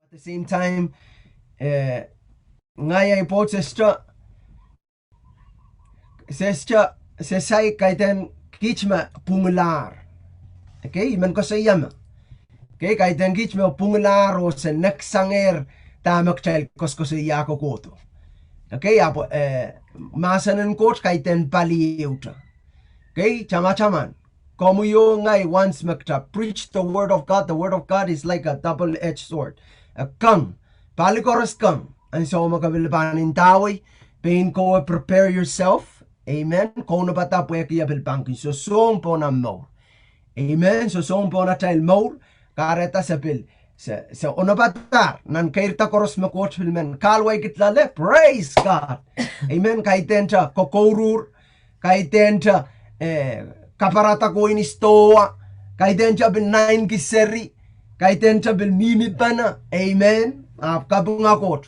At the same time, ngaya po sister sesay kaiten kichma pungular. Okay, man ko sa iyam. Okay, kaiten kichma pungular o sa naksanger tamak chal kosko sa iyako koto. Okay, apo masanan coach kaiten paliuta. Okay, chama-chaman. Como yo ngay once makta preach the word of God. The word of God is like a double-edged sword. A kang. Palikoras kang. And so makabilbanin tawi. Pain ko prepare yourself. Amen. Kung nabata po kaya bilbangkin. So song po na mo. Amen. So song po na tayo mo. Kareta sa bil. Sa unabatar. Nan kairta koros makot filmen. Kalway kitlale. Praise God. Amen. Kaitenta kokorur. Kaitenta kaparata ko inistoa, kaitenta bil 9 kiseri, kaitenta bil mimipana, amen, kabungakot.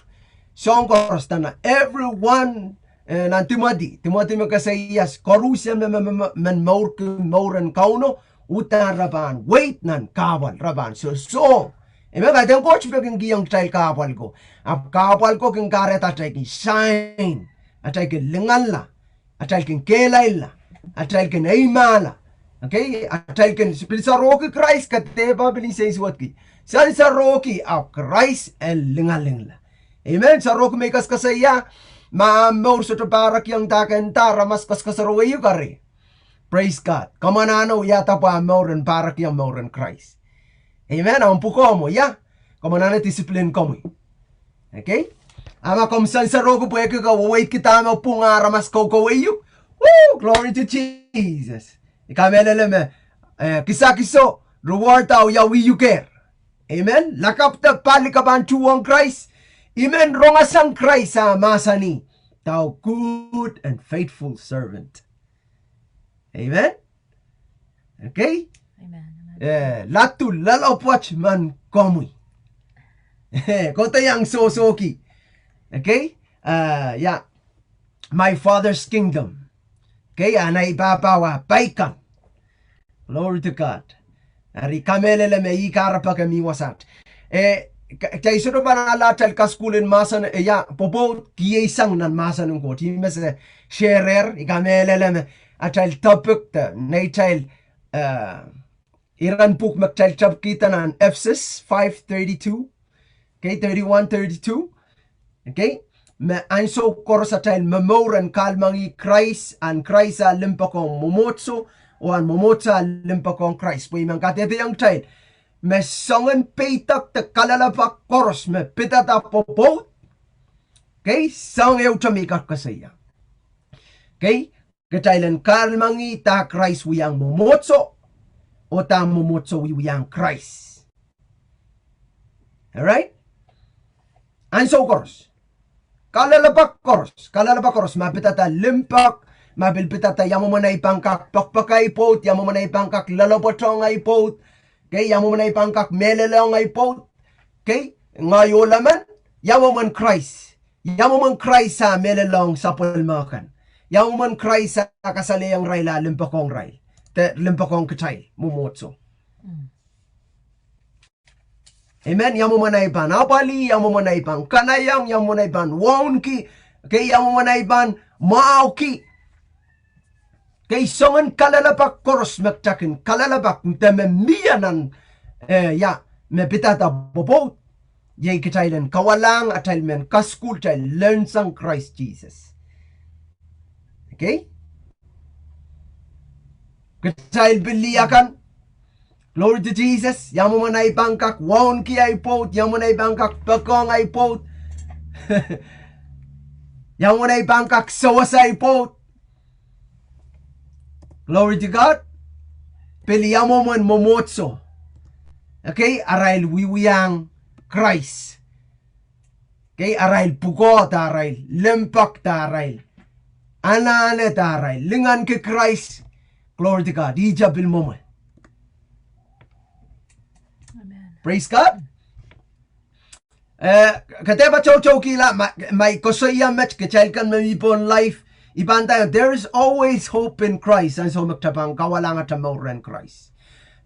Song korostana, everyone, nan Timothy makasayas, korusya men mauren kauno, utan raban, wait nan kawal raban, so, amen, kaiten coach pagin giyang child kawal ko, kawal ko king kareta taking shine, atay kin lingala, atay kin kelaila, atay kin aimala, okay, atay kin sa roki Christ kateba bilin says what ki, sa roki av Christ el lingalingla, amen, sa roki may kaskasaya, maamor sa tabarak yung takenta, ramas kaskasaraway yung kari, praise God, kamanano yata pa amoran parak yung amoran Christ, amen, ang puko mo, ya, kamanano discipline ko mo, okay, ama kumsan sa roki po ka, wait kita mo punga ramas kokowayo. Woo! Glory to Jesus. Ikameleleme, kisakiso, reward tao yawi you care. Amen? Lakap ta palikabantuang Christ. Amen? Rongasang Christ sa masani. Tao good and faithful servant. Amen? Okay? Amen. Latu lalopwach man komwi. Kota yang sosoki. Okay? Yeah. My Father's kingdom. Kaya na ipapawa paikan. Glory to God. Ari kamelele me ikara pa kami wasat. Kaya sino ba na alatal kaskulin masan ya popo kisang nan masan ng koti mes sharer ikamelele me atal topic ta natal iran puk maktal chap kita nan Ephesians 5:32. Okay, 31:32. Okay? Me anso korosatel memoran kalmangi Christ an Christ a limpakong momotso o an momotsa limpakong Christ. Pwede man katete yung tayo. Me songen peitak te kalalapak koros me pitata popot. Okay? Song ew chamikat kasaya. Okay? Katailan kalmangi ta Christ wiyang momotso o ta momotso wiyang Christ. Alright? Anso koros. Kalalabak koros, mapitata limpak, mabilpitata yamu manay pangkak pakpakay pot, yamu manay pangkak lalopotong ay pot, kay yamu manay pangkak melelong ay pot, kay ngayolaman, yamu man Christ sa melelong sa pulmakan, yamu man Christ sa kasaliyang rayla limpakong ray, limpakong kachay, mumotso. Amen. Yamu manayban apali, yamu manayban kanayang, yamu manayban wonki, kay yamu manayban maauki. Kay songan kalalapak koros magtakin, kalalabak tememiyanan mepitata popot. Yay kitailan kawalang atalmen kaskul tay learn sang Christ Jesus. Okay? Kitail biliakan. Glory to Jesus. Yamu manay bangkak won ki ay pot. Yamu manay bangkak pagkong ay pot. Yamu manay bangkak sawas ay pot. Glory to God. Pili yamu man momotso. Okay? Arail wiwiyang Christ. Okay? Arail pugo tarail. Lempak tarail. Anane tarail. Lingan ki Christ. Glory to God. Ijabil mo man. Praise God. Kateba chow kila may kosoya match kachalkan mamipon life ibanta there is always hope in Christ and so magtabang kawalang at amoran Christ.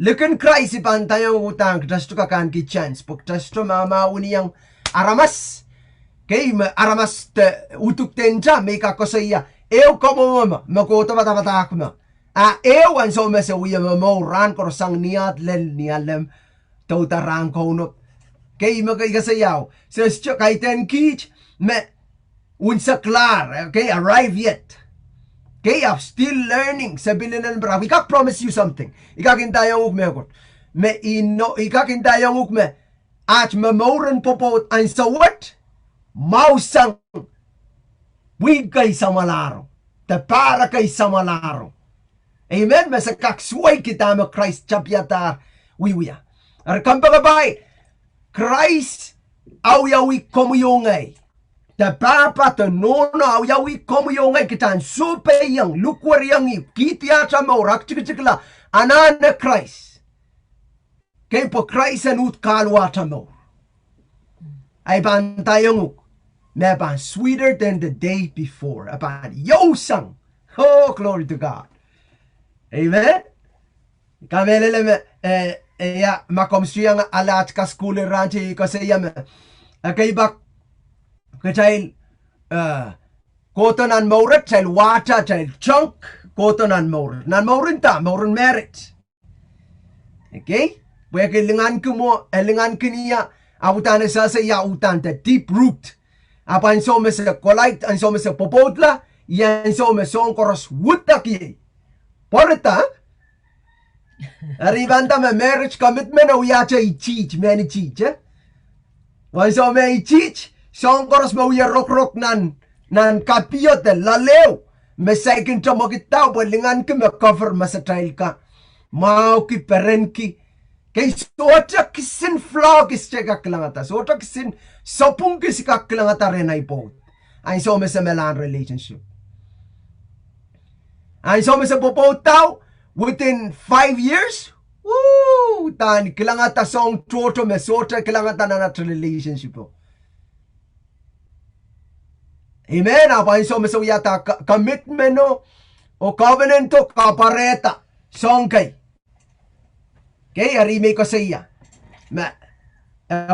Lekan Christ ipan tayong utang, tasto ka kan ki chance, pag tasto mamauni yang aramas, kay aramas utuk tenja, may kakosaya, ew komo mama, makoto batabatak mo. Ew an so mesa uya mo, ran korosang niat lel nialem, tautarang konop. Kay magkasayaw, says kay ten kich, me, unsa klar, okay, arrive yet. Okay, I'm still learning. Sabi nila ng bravo, ikak promise you something. Ikakintayang ukme ako. Ikakintayang ukme. At mamoran popot ang sawat. Mausang. Wig kay sa malaro. Para kay sa malaro. Amen? Masa kaksuay kita mo Christ chapyatar. Wiwiya. Arkang pagabay. Christ awyawi komuyongay. The papa to nono awyawi komuyongay kitan super yang lukwar yang kitia chama orak chikla anana Christ. Kay po Christ anut kalwa chamo. Ay bantayong me ban sweeter than the day before. Aban yosang. Oh, glory to God. Amen. Kamelele me ya makomstriyang alat ka skule ranchi kasi yame. Kay bak Kachail koto nan maurat, chail wata, chail chunk, koto nan maurat. Nan maurinta, maurin merit. Okay? Pwede lingan ko mo, lingan ko niya, abutan sa ya utan, the deep root. Apa ang so sa kolait, ang so sa popotla, yan so son koros wutaki. Porta, arrivanta me marriage commitment, o yacha i-cheat, many cheat, eh? Wan so me i-cheat, son koros mauya rok nan kapiyot lalew mesaikin to magitaw lingan ki me cover masatrail ka mau ki perenki kay sota kisin flog is cheka klangata sota kisin sopung kis ka klangata renay po ay so me sa melan relationship ay so me sa popotaw within 5 years woo tan klangata song toto me sota klangata na relationship po. Amen. Apa yung so yata commitment o covenant to kapareta songkay. Okay, arime ko sa iya.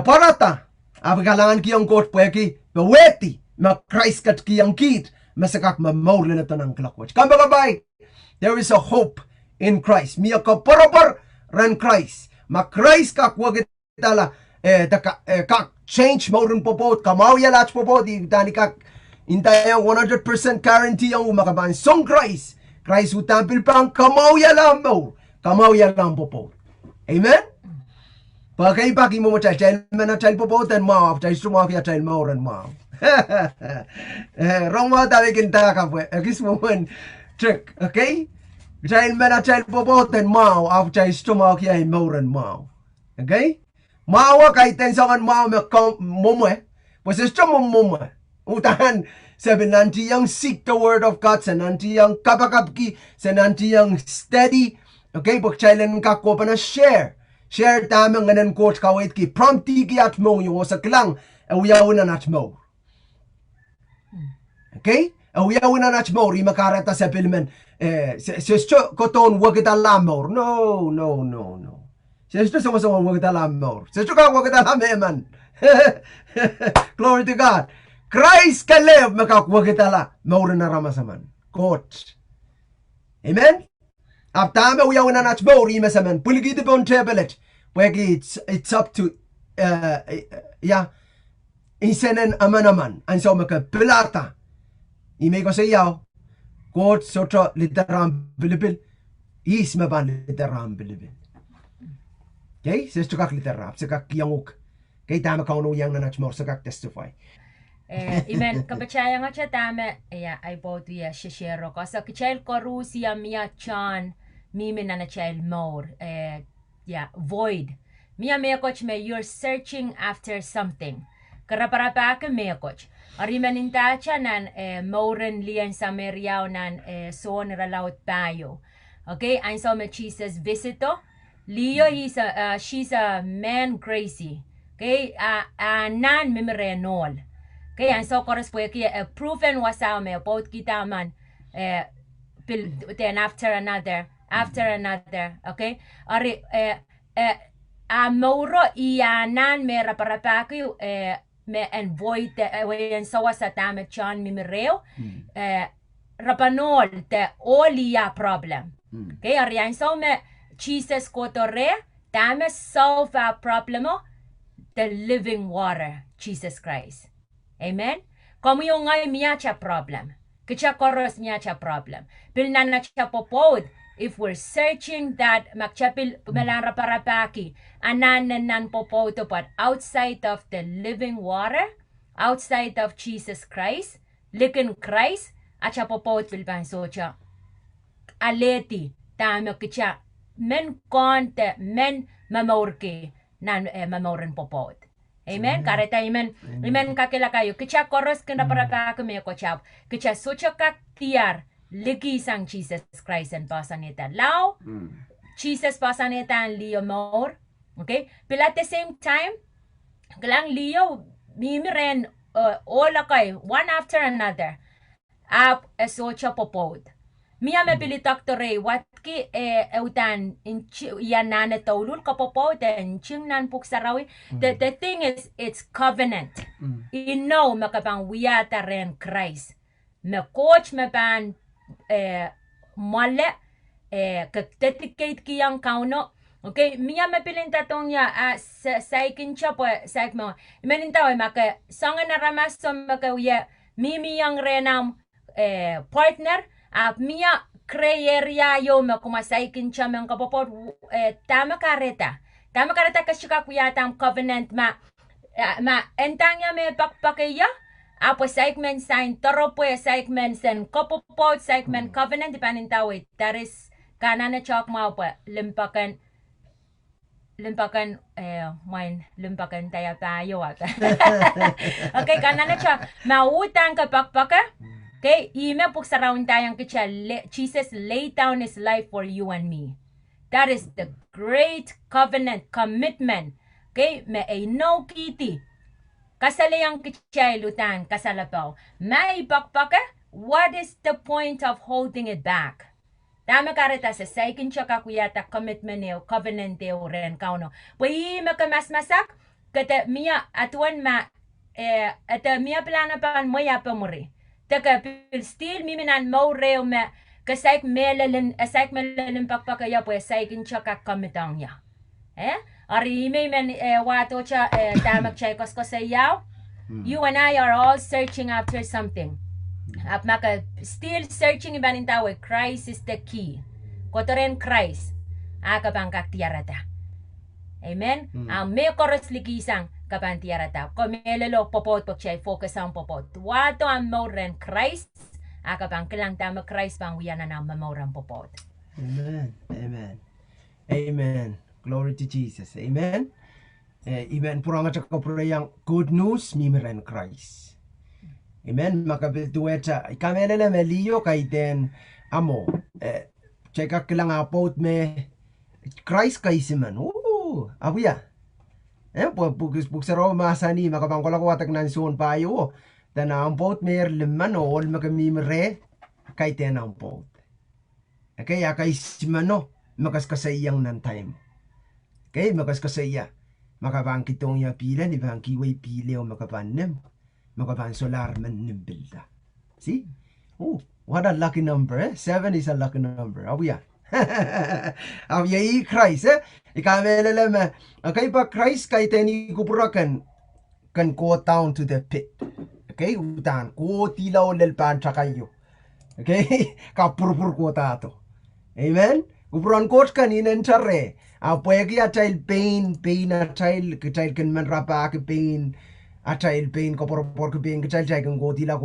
Parata. Abagalangan kiyang court pweki beweti ma Christ kat kiyang kid masakak mamawla na to ng klakwach. Kambagabay, there is a hope in Christ. Miya ka parapar ran Christ. Ma Christ kakwagit tala kak change mo rin popot kamawya lach popot dani kak intayang 100% guarantee ang umakaban. Song Christ utampil pang kamawya lang mo. Kamawya lang po. Amen? Pagkay paki mo child man na child po ten mo. Child sumaw kaya child mo rin mo. Wrong mo tabi kinta ka po. Agis mo man trick. Okay? Child man na child po ten mo. Af child sumaw kaya mo rin mo. Okay? Mawa kay tensangan mo mo eh. Pues esto mo Utahan, sabi nanti yang seek the word of God, sa nanti yang kapakapki, sa nanti yang steady. Okay, pagchailan ka ko pa na share. Share tamang nganan coach kawait ki. Prompti ki at mo yung osak lang. Awiyawin na nat mo. Okay? Awiyawin na nat mo. Rima karata sa pilmen. Sisto koton wag kita lamor. No. Sisto sama-sama wag kita lamor. Sisto ka wag kita lameman. Glory to God. Christ kalev makakwag itala maura na ramasaman. Coach. Amen? Aptama uyaw na nats mauri masaman. Puligid bon tablet. Wagi it's up to isenen amanaman. Anso makapilata. Ime ko sa iyaw. Coach sotra literam bilipil. Is maban literam bilipil. Okay? Sisto kak literap. Sakak yanguk. Kay tama ka uno yang na nats maur sakak testify. Imen kapachaya nga siya tama ay both ya shishero ko so kichel ko rusia mia chan mimi na child more void mia coach me you're searching after something karaparapa ka me coach ariman inta cha nan moren lian sa meriao nan son ralaut payo okay and so me Jesus visito Leo she's a man Gracie okay nan mimirenol. Kaya so koros po proven wasaw me about kita man then after another after another. Okay? Ari mauro ianan me raparapaku me and void when sawa sa tama chan mimireo rapanol te olia problem. Okay? Ari ang so me Jesus kotore tama solve our problemo the living water, Jesus Christ. Amen? Como yung ngay miyacha problem. Kicha koros miyacha problem. Pilnana cha popod, if we're searching that, makchapil melanra parapaki, anan popoto, but outside of the living water, outside of Jesus Christ, likin Christ, acha popod pilpan socha. Aleti, tamo kicha, men konte, men mamorke, nan mamoren popod. Amen. Kareta amen. Amen kakila kayo. Kicha koros kena para ka me ko chap. Kicha socho kak tiar ligi sang Jesus Christ and pasaneta. Lao Jesus pasaneta and Leo more. Okay? But at the same time, klang Leo mimiren all kay one after another. Up a socho popod. Mia me pilitak to re what ki utan in yanana tolul kapopo and chingnan puksarawi. The thing is it's covenant. Ino makapang wiyata ren Christ. Me coach me pan mole dedicate kiyang kauno. Okay, mia me pilinta tong ya saikin chapo saik mo. Menintaw maka sanga na ramaso maka wiya mimi yang renam partner. Mia kreyeria yo me kumasay kincha men kapopot tama kareta kashika kuyatam covenant ma entanya me pakpakeya apo segment sign toropo segment sen kapopot segment covenant panintawi that is kanana chok ma pa limpakan limpakan tayo tayo okay kanana chok mautang ka pakpaka. Okay, ime puk saraun tayang kicha Jesus laid down his life for you and me. That is the great covenant commitment. Okay, me ay no kiti. Kasalayang kicha lutan kasalapaw. May pakpaka. What is the point of holding it back? Tama karita sa saikin siya kakuyata commitment neo covenant neo ren kauno. Pwede makamasmasak kata miya atuan ma ata miya plana pan moya pamuri. Taka still miminan mo reo me kasaik melelen pakpakaya po saikin siya kakamitang niya. Ari may men wato siya tamak siya kosko sa yaw. You and I are all searching after something. At maka still searching ibanin tawe. Christ is the key. Kotoren Christ. Akapang kaktiarata. Amen. May koros likisang kapantiarata. Komelelo popot po siya focus ang popot. Wato ang moren Christ. Akapang kilang tama Christ pang wiyana na mamoran popot. Amen. Amen. Amen. Glory to Jesus. Amen. Amen. Purang at yung good news mimiren Christ. Amen. Makabiltuweta. Ikamelele me liyo kaiten amo. Cheka kilang apot me Christ kaisiman. Abuya. Puksaro masani makabangkola ko watak nan soun payo. Dan ampot mer liman ol makamimre kaiten ampot. Okay, kaisiman makaskasayang nan time. Okay, makaskasaya. Makabangkitong ya pila ni bangkiway pile o makapanem. Makapan solar man nimbilda. See? Oh, what a lucky number, 7 is a lucky number. Abuya. Abuya Christ, Ikamelele me. Okay, pa Christ kay teni kupurakan can go down to the pit. Okay, utan ko tilaw lelpan chakayo. Okay, kapurpur ko tato. Amen. Kupuran coach kaninen chare. Apwegi a child pain a child can man rapa pain. A child pain kopor pain child can go tila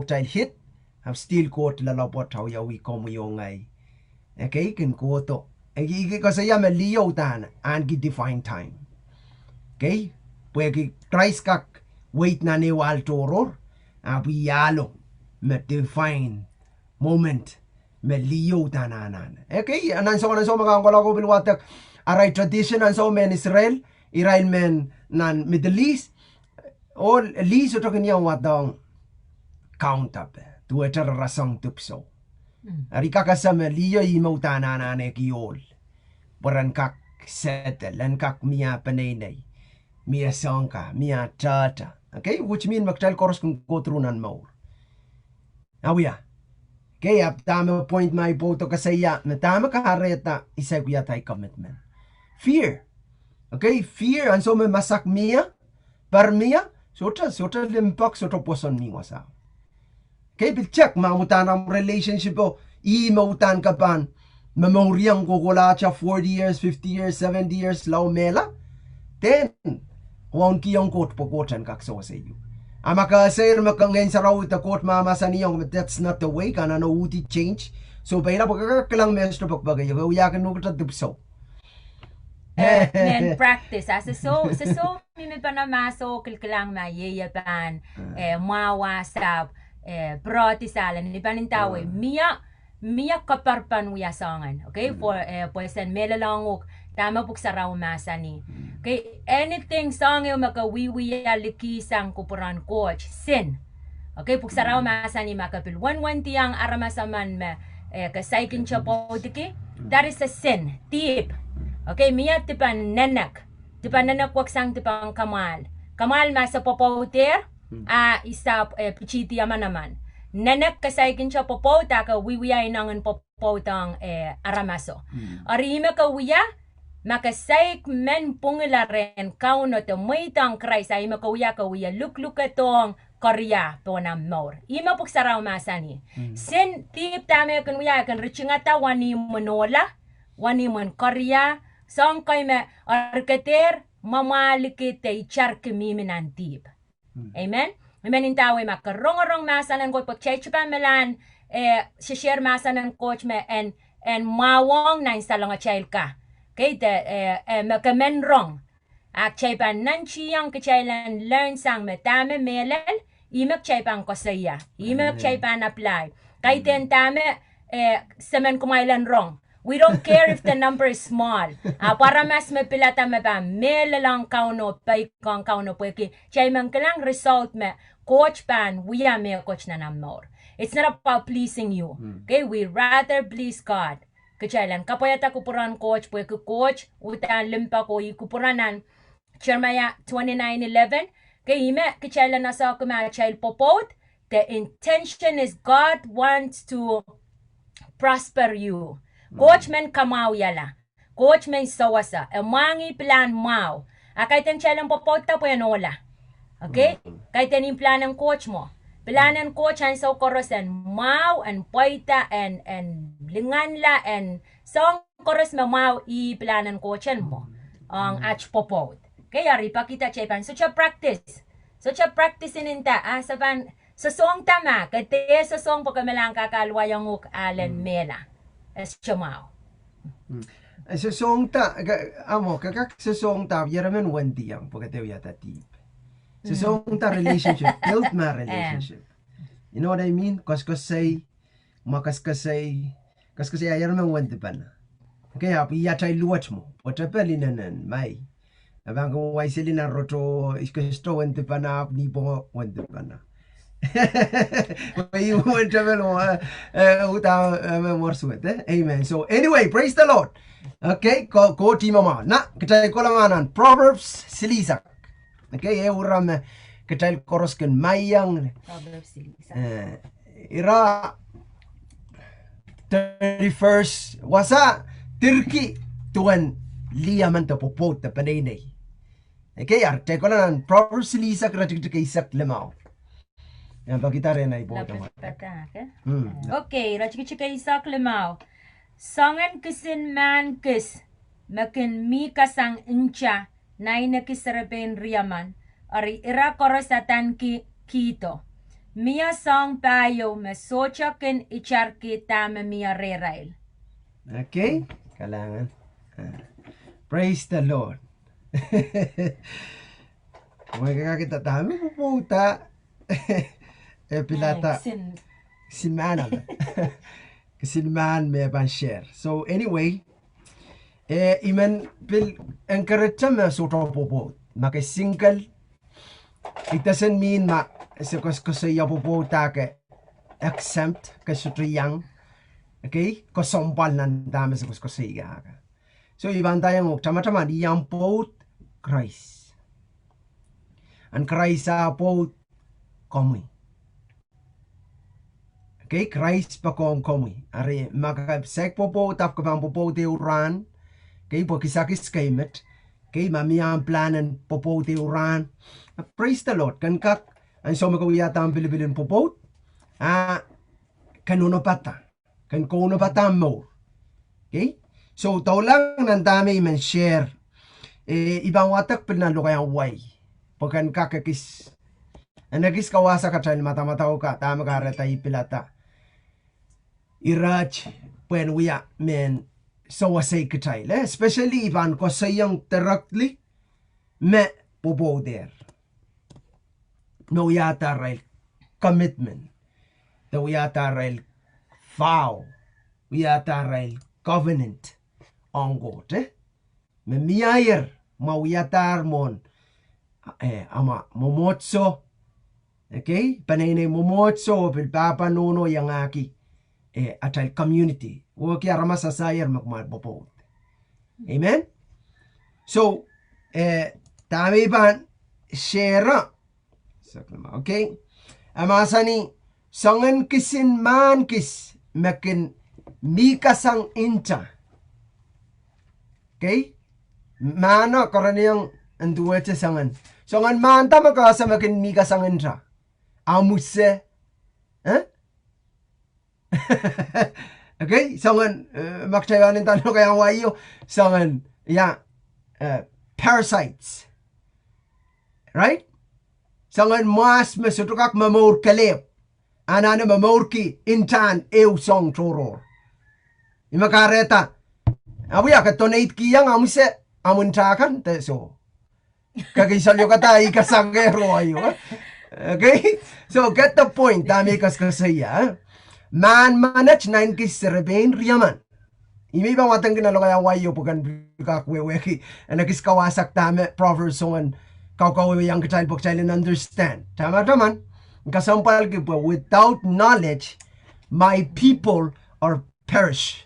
child hit. Have still caught la lapot how ya we come yung ay. Okay, can go to. Kasi ya me liyo tan and gi define time. Okay? Pwegi tries kak wait na ni wal toror. Abiyalo me define moment me liyo tananan. Okay? Anan so makangkola ko bilwatak aray tradition and so men Israel men nan Middle East all East to kanya watang count up to eter rasang tupso. Ari kakasama liyo imautana na kiol. Baran kak settle and kak mia panay. Mia sangka, mia tata. Okay, which mean magtal koros kung go through nan more. Awiya. Okay, ap tama point my boto kasaya na tama kahareta isa kuya tay commitment. Fear. Okay, fear and so may masak mia par mia sota limpak sota poson ni wasa. Okay, bil check mamutan ang relationship o mautan ka pan memoriang kukula cha 40 years, 50 years, 70 years law mela. Then wan kiyong kot po kotan kakso sa iyo. Amaka sayr makangain sa raw ita kot mama sa niyong, but that's not the way kana no uti change. So bayra pagkakalang mesto pagbagay ko yakan mo ta dubso. Men practice as so mimi pa na maso kilkilang mayeya pan mawa sa brotisalan ni panintawe mia kaparpan uya sangan. Okay, for pues en melalangok tama pug sa raw masa ni. Okay, anything song yung makawiwiya likisang kupuran coach sin. Okay, pug sa raw masa ni makapil 1-1 tiyang aramasaman me kasaikin siya po tiki. That is a sin. Tip. Okay, mia tipan nanak wak sang tipang kamal masa popoter isa pichiti naman. Nanak kasaikin siya popo taka wiwiya inangan popotang aramaso. Arima ka wiya makasaik men pungilaren kauno to moitang Christ ay makawiya look atong Korea to na more. Ima puksaraw masani. Sin tip tame kan wiya kan richingata wani monola wani mon Korea song kay me arketer mamalikit ay chark miminan tip. Amen. Amen intawe makarong masanan ko pagchechupan melan share masanan coach me and mawong na installong a child ka. Okay, makamen wrong. Chepan nanchiyang kachailan learn sang metame melel, imak chepan kosaya, imak chepan apply. Kay ten tame semen kumailan wrong. We don't care if the number is small. Para mas mapilata me pa melelang kauno pay kang kauno pweki. Chayman kalang result me coach pan wiya me coach na namor. It's not about pleasing you. Okay, we rather please God. Kachailan kapayata kupuran coach pweki coach utan limpa ko ikupuranan. Jeremiah 29:11. Kay ime kachailan nasa kuma child popot. The intention is God wants to prosper you. Coach men kamaw yala. Coach men sawasa. Mangi plan mau. Akay ten child ang popota po yan ola. Okay? Kay ten yung plan ng coach mo. Planan coach ang so koros and mau and poita and linganla and song koros ma mau I planan coachan mo. Ang ach popot. Kaya ripa kita chepan. So cha practice. So cha practice ininta. Saban sa song tama. Kate sa song pagkamalang kakalwayang uk alen mela. Es chamao. Sa song ta amo kakak sa song ta yaramen wendi ang pagkatew yata tip. Sa song ta relationship build my relationship. You know what I mean? Kaskasay yaramen wendi pa na. Kaya yata iluwat mo. Potapeli nanan may. Abang kung wai sili na roto iskasto wendi pa na ni po wendi pa na. Amen. So anyway, praise the Lord. Okay, ko ti mama na kita ko langanan Proverbs silisak. Okay, uram kita korosken mayang Proverbs silisak. Ira 31st wasa Turkey tuan liaman to popot ta panay. Okay, arte ko langanan Proverbs silisak ratik isak lemao. Yan, pakita rin na ipo. Okay, rachika isak lemao. Songan kisin man kis. Makin mi kasang incha. Nay na kisarapen riyaman. Ari ira korosatan kito. Mia song payo. Mesocha kin icharki tama mia rerail. Okay, kalangan. Praise the Lord. Kung kakakita tama, puputa. Pilata sinman may ban share. So anyway, iman pil encourage me sort of popo. Maka single. It doesn't mean ma sa yapopo take exempt kasi young. Okay? Kosompal nan dami sa kuskosiga. So, iban tayong tama-tama di yang pot Christ. Ang Christ sa pot komwi. Okay? Christ pa kong komwi. Ari, makasek po po, tap ka pang po po uran. Okay? Po kisakis kaimet. Okay? Mamiyang planan po po uran. Praise the Lord. Kan kak, ang soma ko yata ang Pilipinan po po. Kanuno pata. Kan kuno pata mo. Okay? So, tao lang ng dami man share. Ibang watak pinalo kayang way. Pagkan kakakis. Nagis kawasa ka tayo mata-mata ka. Tama ka reta ipilata. Iraj. When we are men. So wasay ka tayo. Especially iban ko sayang directly. Me pupo there. No yata rail commitment. No yata rail vow. Yata rail covenant. Ongot me miayer mawiyatar mon ama momotso okay panay momotso pil papa nuno yang aki atay community wo kaya ramasa sayer magmapopot amen so tami ban share okay amasani sangan kisin man kis makin mikasang inta. Okay? Mana karaniyang anduwa sa sangan. Sangan manta makasa makin mika sangan siya. Amuse. Okay? Sangan makchayanin talo kaya wayo. Sangan, parasites. Right? Sangan mas masutukak mamor kalip. Anana mamor ki intan ew song choror. Imakareta. Awiya ka donate kiyang amuse amuntakan so kagisalyo kata ikasangero ayo. Okay, so get the point. Dami kasaya man manach 9 kis serben riyaman imi ba watang ginalo kaya wayo pugan kakweweki anakis kawasak tama Proverbs soun kaukawe yang child book child understand tama taman kasampal ki without knowledge my people are perish.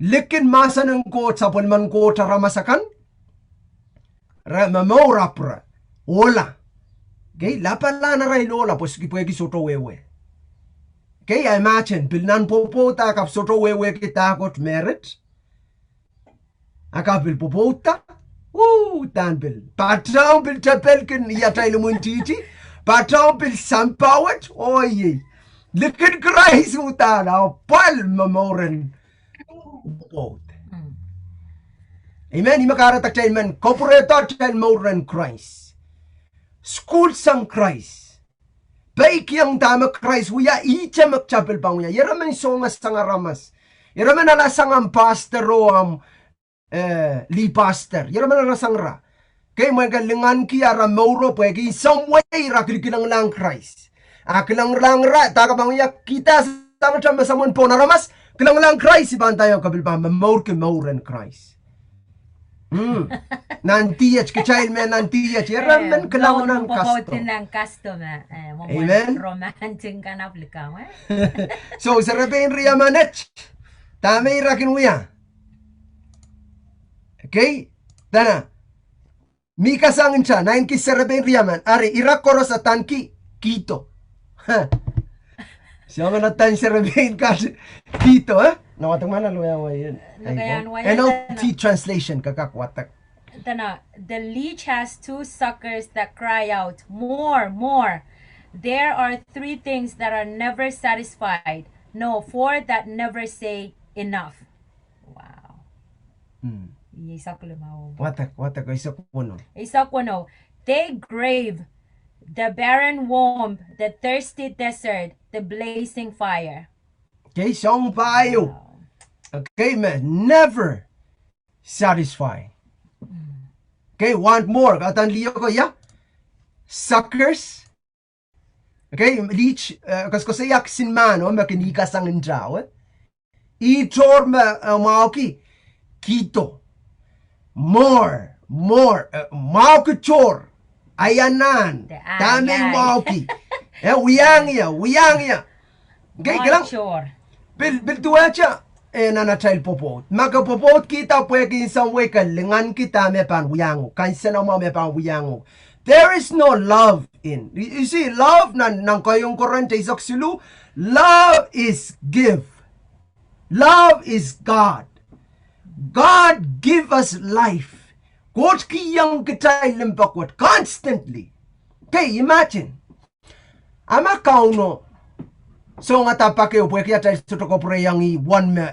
Likin masa ng kot sa pulman ko taramasakan. Mamorapra. Ola. Okay, lapala na ray lola pos kipuegi soto wewe. Okay, I imagine pilnan popota kap soto wewe kita kot merit. Akapil popota. Tanpil. Patraw pil tapelkin yatay lumuntiti. Patraw pil sampawat. Oye. Likin Christ utana. Pal mamoren. Amen. Imakaratak tayo man. Corporator tayo more than Christ. School sang Christ. Baik yang tama Christ. Uya icha magchapel pa uya. Yaraman songas sang aramas. Yaraman alasang ang pastor o ang li pastor. Yaraman alasang ra. Kaya mga galingan ki aramoro pa. Kaya some way rakilikinang lang Christ. Akilang lang ra. Taka bang uya kita sama-sama saman po naramas. Kilang lang Christ, ibang tayo kabilbang, more than Christ. Nantiyach, kachail me nantiyach, yaraman kilang lang kasto. Ng kasto na. Amen? Romantic ka na aplikang. So, sarapin riyamanach. Tama irakin uya. Okay? Tana. Mika sangin siya, 9 kis sarapin riyaman. Ari, irak koros at tanki, kito. Siya nga natan siya rabihin kasi dito, Nawatang mana lo yan. NLT translation, kakakwatak. The leech has 2 suckers that cry out, more, more. There are 3 things that are never satisfied. No, 4 that never say enough. Wow. Isa ko lumaw. Watak, isa ko no. Isa ko no. They grave the barren womb, the thirsty desert, the blazing fire. Okay, song payo. Wow. Okay, man, never satisfy. Okay, want more. Katan liyo ko, Suckers. Okay, leech, kasi yaksin man, makinikas ang indraw. Itor maoki. Kito. More. Maoki chor. Ayanan. Taming maoki. Wiyang ya. Okay, galang. Sure. Bil tuacha na child popot. Magapopot kita pwede in some way kalingan kita me pan wiyango. Kansa na mo me pan wiyango. There is no love in. You see, love nang kayong korante isok silu. Love is give. Love is God. God give us life. God kiyang kita limbakwat constantly. Okay, imagine. Ama kauno. So nga tapake upwe kaya tayo sutoko preyang I one me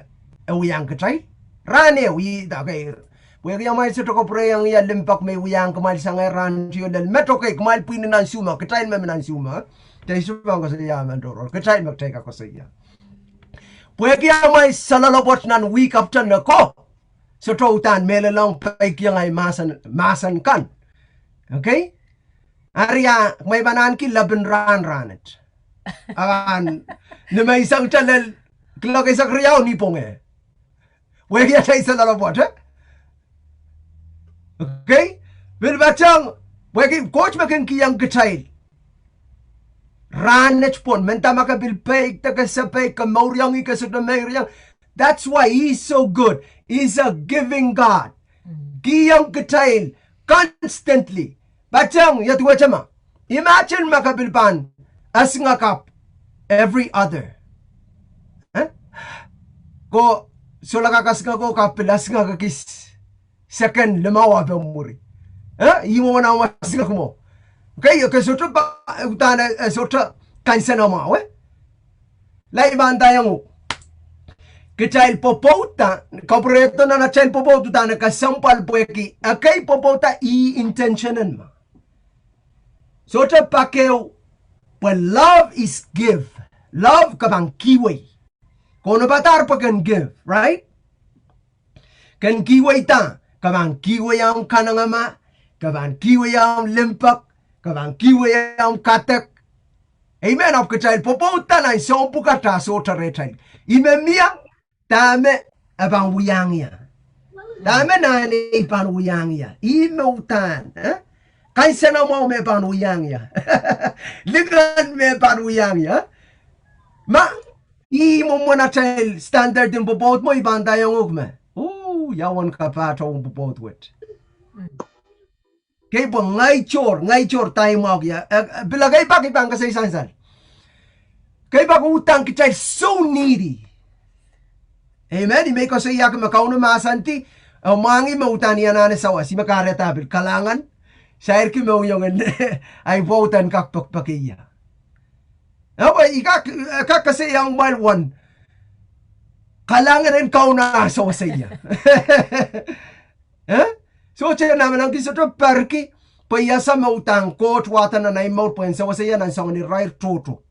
uyang katay. Rane uyi okay. Pwe kaya may sutoko preyang I limpak me uyang kamal sa nga ran siyo lal meto kay kamal pininan suma katay me minan suma. Tayo suma ko sa iya mandoro. Katay magteka ko sa iya. Pwe kaya may salalobot nan week after na ko. So troutan melelang pay kaya ngay masan kan. Okay? Arya may banan ki laban ranet. Akan na may isang channel kilo kay sa kriyaw ni pong Wagi ya tayo sa lalabot, Okay? Bilbachang, wagi coach makin kiyang gitay. Ranet pon, menta makabilpay, tagasapay, kamauriang ikasudamayriyang. That's why He's so good. He's a giving God. Kiyang gitay, constantly. Bachang, yatuwa chama. Imagine makabilpan, as nga kap, every other. Ko, so lakakas nga ko kapilas nga kakis, second, limawa pa umuri. Imo na mas nga kumo. Okay, sotra pa, utana, sotra, kansa na mawe. Lai banda yung, kichail popota, kapreto na chail popota, na kasampal po eki, akay popota i-intentionan ma. Sotra pakeo, but love is give. Love kabang kiway. Kung batar pa kan give, right? Kan kiway ta. Kabang kiway ang kanangama. Kabang kiway ang limpak. Kabang kiway ang katak. Amen. Of kachayil pupunta na isang pukata so taretay. Imemiyang tame abang wuyang ya. Tame na ipan wuyang ya. Imautan. Kansa na mo me panuyang ya. Ligan me panuyang ya. Ma, imo mo na child standard din bubot mo ibanda yung ugme. Yawan ka pa itong bubot wit. Kaya po, ngay chor tayo mo ya. Bilagay pa kipang kasi sansal. Kaya pa utang ki child so needy. Amen. May ko sa iya kumakaw na masanti. Mangi mautan niya na nasawa. Si makaretabil. Kalangan. Sair ki mo yung ay votan kakpakpakiya. Aba, ikak kasi yung mile one. Kalangan rin kau na asawa sa iya. So, siya naman ang kisito perki, payasa mautang coach watan na naimaw po yung sawa sa iya ng sawa ni Rai Toto.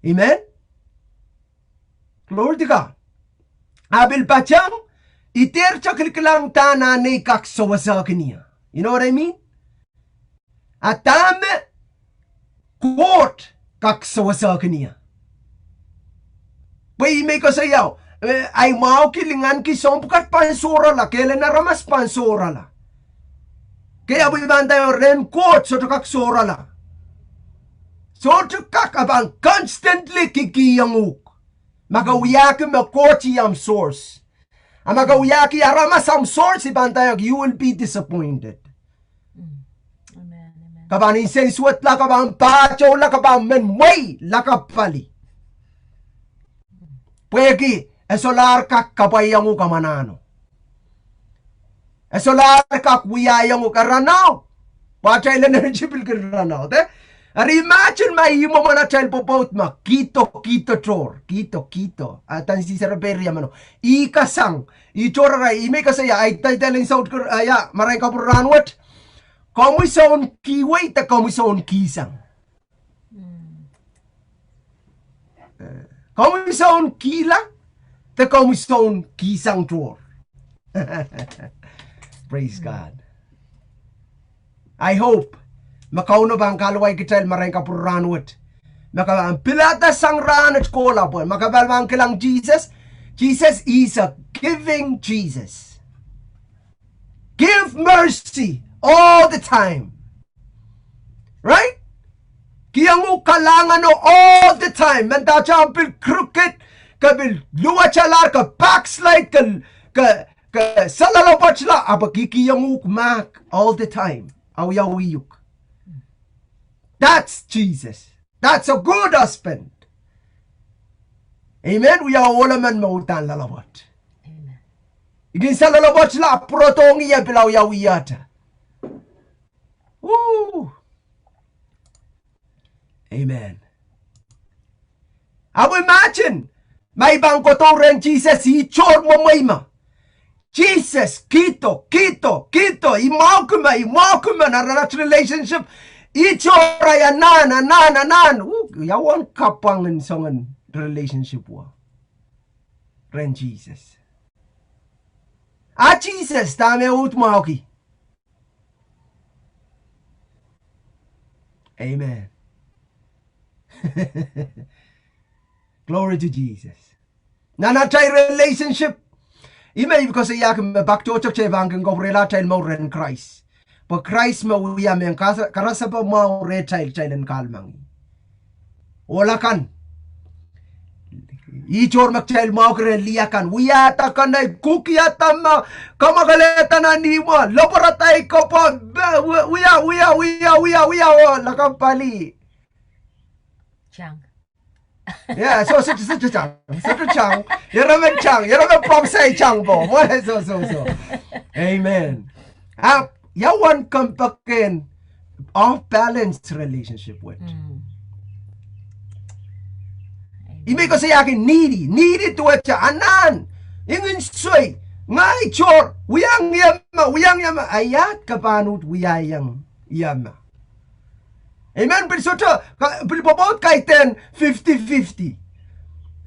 Amen? Glory to God. Abil pachang, iter chakilkilang tana ni kaksawa sa kaniya. You know what I mean? Atame court kaksawa kaniya. Pwede may kasayaw. Ay mau kilingan kisong pukat pansura la. Kailan na ramas pansura la. Kaya bibanda yung ren court so kaksura la. So kakabang constantly kikiyanguk. Magawiyaki ma court yung source. Ang magawiyaki aramas ang source ibanda yung you will be disappointed. Kabang insensuat la, kabang pacho la, kabang menway la kapali. Pwegi, esolar kak kabayang u kamanano. Esolar kak wiyayang u karanaw. Pachay lang na jipil karanaw. Imagine maimo mo na child popot ma. Kito chor. Kito. Atan si Saraberia mano. Ikasang. Ichora ime kasaya. Ay taytaling South Korea. Maray kapuranwat. Komwi soun kiway ta komwi soun kisang. Komwi soun kila ta komwi soun kisang chor. Praise God. I hope makauno bang kalaway kitel maray kapuranwat. Makabang pilata sang ranat kola po. Makabang kilang Jesus. Jesus is a giving Jesus. Give mercy all the time. Right? Kiyangu kalangan all the time. Menta bil crooked, ka bil luwa chalar, ka backslide, ka salalabachla, aba kikiyangu mak all the time. Awiyawiyuk. That's Jesus. That's a good husband. Amen. We are all a man mautan lalawat. Amen. Igin salalabach la protongi ya bilaw yawiyata. Woo. Amen. I will imagine may bang ko to ren Jesus ichor mo mayma. Jesus, kito, imakuma na relationship. Ichora ya nan. Yawan kapang songan relationship wa. Ren Jesus. Jesus, tame ut mauki. Amen. Glory to Jesus. Nanatay relationship. Ime because yakim back to church evangel go related more in Christ. But Christ mo wiya men karasa pa mo retail child kalmang. Wala kan. Ichor magchild mo kren liyakan. Wiyata kan ay kukiyata ma kamagaleta na ni mo. Laboratay ko po. Wiya. Lakampali. Chang. Yeah, so chang. Yaraman chang. Yaraman pomsay chang po. So. Amen. Yawan kampakin off-balanced relationship with. Imi ko sa yakin needy to at anan. Ingin soy. Ngay chor. Wiyang yama. Ayat kapanut wiyayang yama. Amen. Pero pilipabot kay 10, 50-50.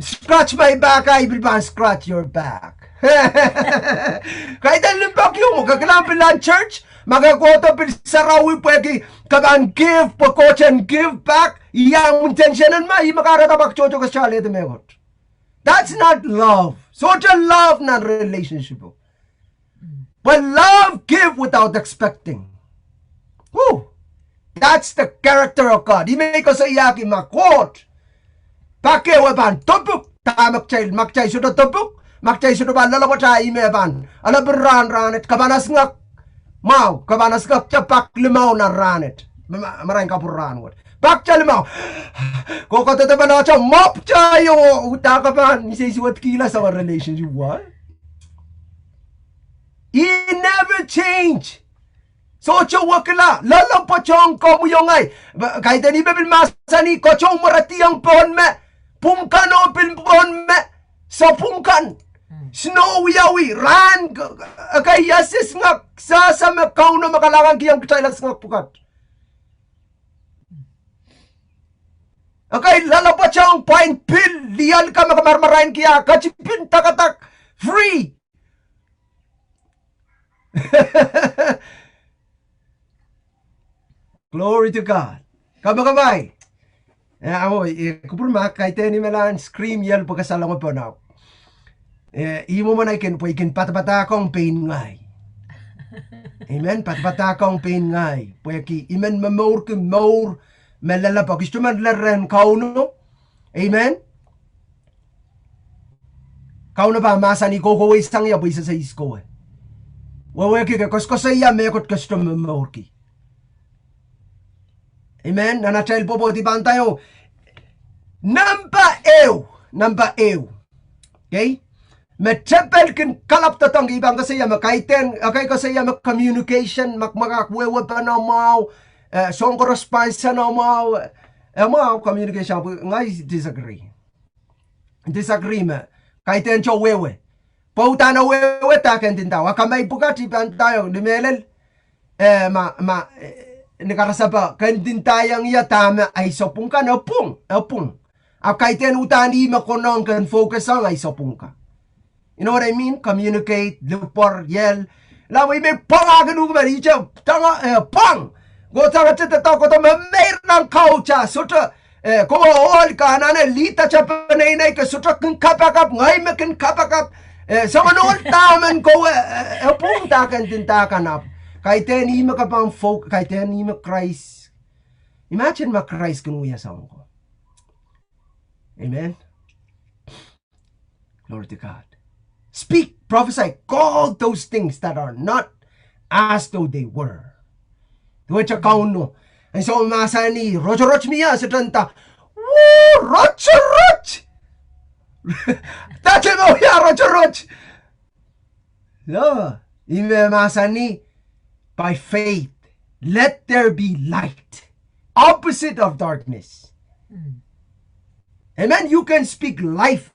Scratch my back, I will scratch your back. Kay 10 limbak yung magkakalampin lang church, magkakoto pil sarawi pwede kaban give po coach and give back, iyang intentionan ma, makaratabak chocho ka siya lete megot. That's not love. Such a love not relationship. But love give without expecting. Woo! That's the character of God. Ime ko sa iyaki makot. Pakewa ban tubuk ta makchay sudah tubuk makchay sudah ban lalawa ta ime ban. Ala beran ranet kabanas ngak mau kabanas ngak capak limau na ranet. Marain kapuran wat. Bakcha limau. Koko tete ban acha mop chayo utaka ban isi wat kila sa relationship what? He never change. So wakila lalang pachong ko mo yung ay kahit ni bebil masani ko chong maratiang pon me pungkan o pon me sa pungkan snow yawi ran kay yasis ngak sa makaw na makalangan kiyang kacailag ngak pukat okay lalang pachong point pill lial ka makamarmarain kiya kachipin takatak free. Glory to God. Kabay. Kupur kahit ni melan scream yell pagkasalang mo po na. Imo man ay ikin patpatakong pain ngay. Amen. Patpatakong pain ngay. Pweki imen mamor ke more melalapag. Gusto man laren kauno. Amen. Kauno ba masa ni koko isang ya isa sa isko. Waweki ka koskosaya mekot gusto mamor ki. Amen. Nanachel po di ba tayo? Number ew. Okay? Metepel kin kalap tatang ibang kasi ya makaiten, okay kasi ya communication makmakakwewa pa na mau, song response na mau, communication ngay disagreement. Kaiten cho wewe. Pauta na wewe taken din tawa kamay bugati pa tayo limelel nakarasapa kandin tayang yatama ay sopung ka na opung. Kaiten utani makonong kan focus ang ay sopung ka. You know what I mean? Communicate, lupor, yell. Laway may pangagan ko ba dito? Tanga, pang! Go tanga tita ko to mamayr ng kaucha. Sutra, kung all ka na lita cha panay ka sutra kung kapakap, ngay makin kapakap. Sa manol taman ko, pung takan din takan up. Kaiten ima ka pang folk, kaiten ima Christ. Imagine makrais kunuya sa ko. Amen. Glory to God. Speak, prophesy, call those things that are not as though they were. Tuwacha kauno. And so masa ni roch miya sa tanta. Woo! Roch! Tate mo ya roch! No. Ime masa ni by faith. Let there be light. Opposite of darkness. Amen. You can speak life.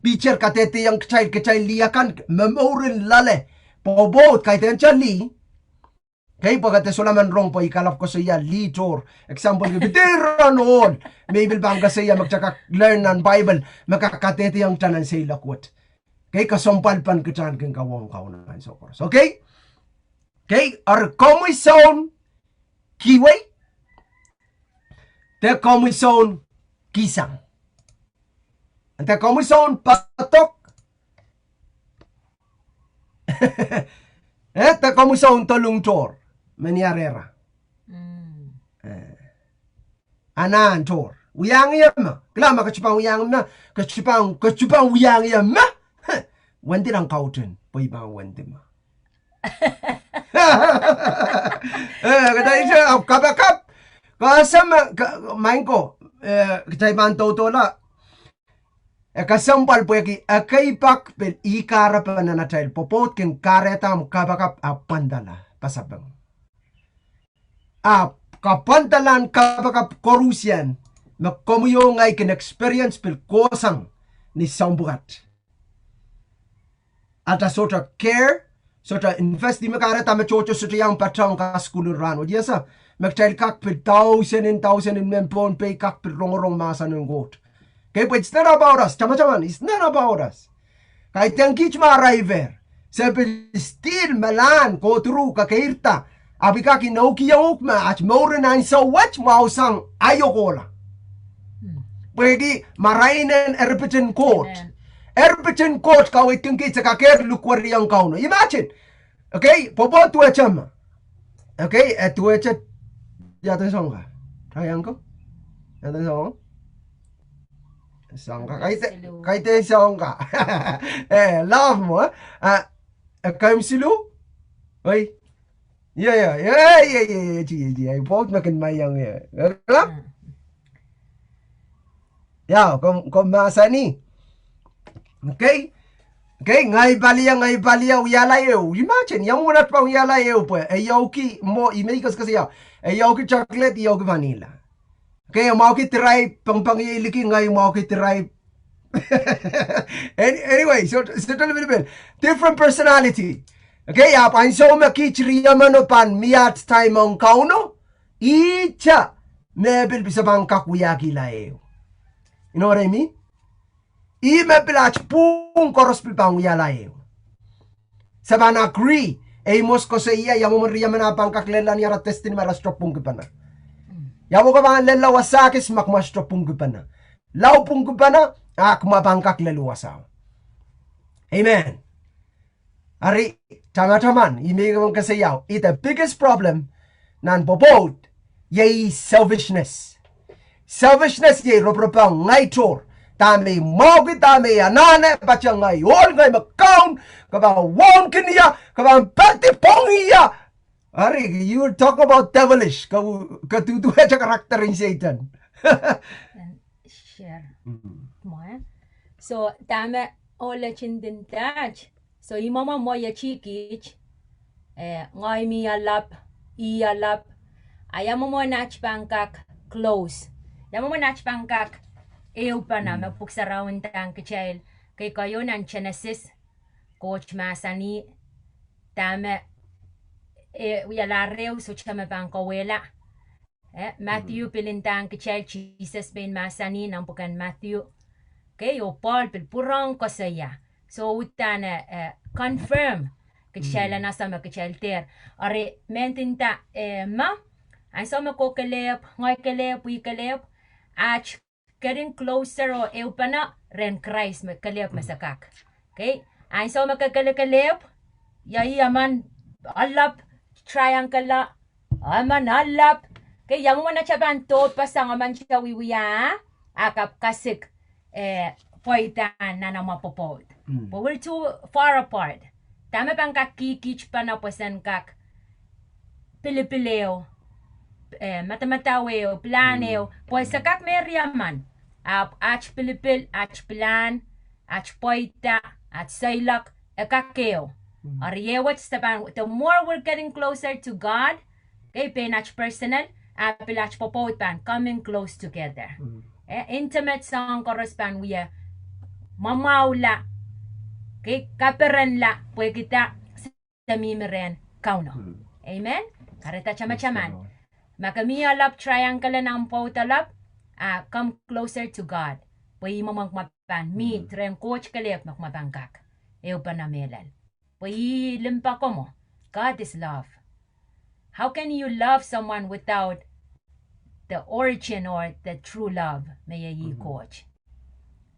Bicher katete yang kecil liakan memorin lale. Pobot kaitan chali. Kay pagkate sulaman rong po ikalap ko sa iya litor. Example ko bitira noon. Maybe bang sa iya magtsaka learn ng Bible. Makakatete yang tanan sa ilakwat. Kay kasompalpan ko chan kang kawang kaunan so course. Okay? Okay, our komwi soun kiwi. The komwi soun kisang. Ante komwi soun patok. Te komwi soun tolung tor. Maniarera. Anan tor. Uyang yam. Klama kachupang uyang na. Kachupang uyang yam. Wandi lang kauten. Po ibang wandi ma. Kata siya, kapakap. Kasama, main ko. Kaya man totola. Kasampal po yaki, akay pak pel ikara pa na natal. Popot kin karetam kapakap apandala. Pasabang. Kapandalan kapakap korusyan. Magkomuyo ngay kin experience pel kosang ni sambukat. At a sort of care, sort of invest di makarata machocho sort of yang patrang ka skuluran. O diyasa, magtail kak per thousand and mempon pay kak per rong masa ng goat. Okay, but it's not about us. Chama-chaman, it's not about us. Kahit yung kich ma-arriver, sabi still malan, ko turu, kakairta, abi ka kinauki yung ukma, at maura na sa watch, mausang ayokola. Pwede, marainin erpitin court. Erpitin court kau itung kita kakir lukwar yang kau no. Imagine. Okay, popo tua chama. Okay, tua chat jatuh songga. Tayang ko. Jatuh song. Songga. Kaite songga. Love mo. Kaim silu. Oi. Yeah. Ji. Pot makin mayang ya. Kelap. Ya, kom masa ni. Okay, ngay balia uyala eu. Imagine, yang unat pa uyala eu po. Yoki mo imeikas kasi yaw. Yoki chocolate, yoki vanilla. Okay, mau ki try pang-iliki ngay mau ki try. Anyway, so tell me different personality. Okay, apan so makichriya manopan miat time ang kauno. Icha mebil bisa bangkak uyaki la eu. You know what I mean? Ime pilach pung koros pilpang uyalayo. Saban agree. Amos ko sa iya, yamu maria manapang kaklela niya ratestin marastropung kupana. Yamu ka bang lela wasakis makmastropung kupana. Lau pung kupana, kumabang kaklelu wasaw. Amen. Ari, tama-taman, ime ka sa yaw. The biggest problem nan bobod, yay selfishness. Selfishness yay ropropang ngay tor. Tami mogi tami anane baca ngai ol ngai makau kaba won kiniya kaba pati pongiya. Ari, you were talking about devilish. Katutu aja karakter in Satan. Share. So tama ola chindintaj. So imama moya chikich. Ngai mi alap ialap. Ayamo mo nach bangkak close. Yamo mo nach bangkak. Eu pa na magpuksarawan tang kachayl kay kayo ng Genesis coach masani tama uyalarew so chama bang kawela Matthew pilintang kachayl Jesus ben masani ng bukan Matthew kay o Paul pilpurang kasaya so utana confirm kachayla nasa makachayl ter are mentinta ma ay so makokalep ngay kalep uy kalep ach getting closer o eupana ren Christ kalep masakak. Okay? Ay so makakalep yai aman alap triangle aman alap Okay, yang mo na chaban to pasang man siya wiwiya akap kasik poitan na mapopod. But we're too far apart. Tama pang kakikich pa na pasan kak pilipileo, matamataweo, planeo, pues sa kak meriaman. Ach pilipil, ach plan, ach poita, ach sailak, kakeo. Ariewat sa the more we're getting closer to God, okay, penach personal, apilach popot pan, coming close together. Intimate song correspond we mamaula, okay, kaperan la, pwe kita sa mimiren kauno. Amen? Karita chama-chaman. Makamiya lap triangle na ang pautalap, come closer to God. Pwe mo magmapan, meet, ren coach kalip magmabangkak. Ew pa na melal. Pwe limpa ko mo. God is love. How can you love someone without the origin or the true love? May ye coach.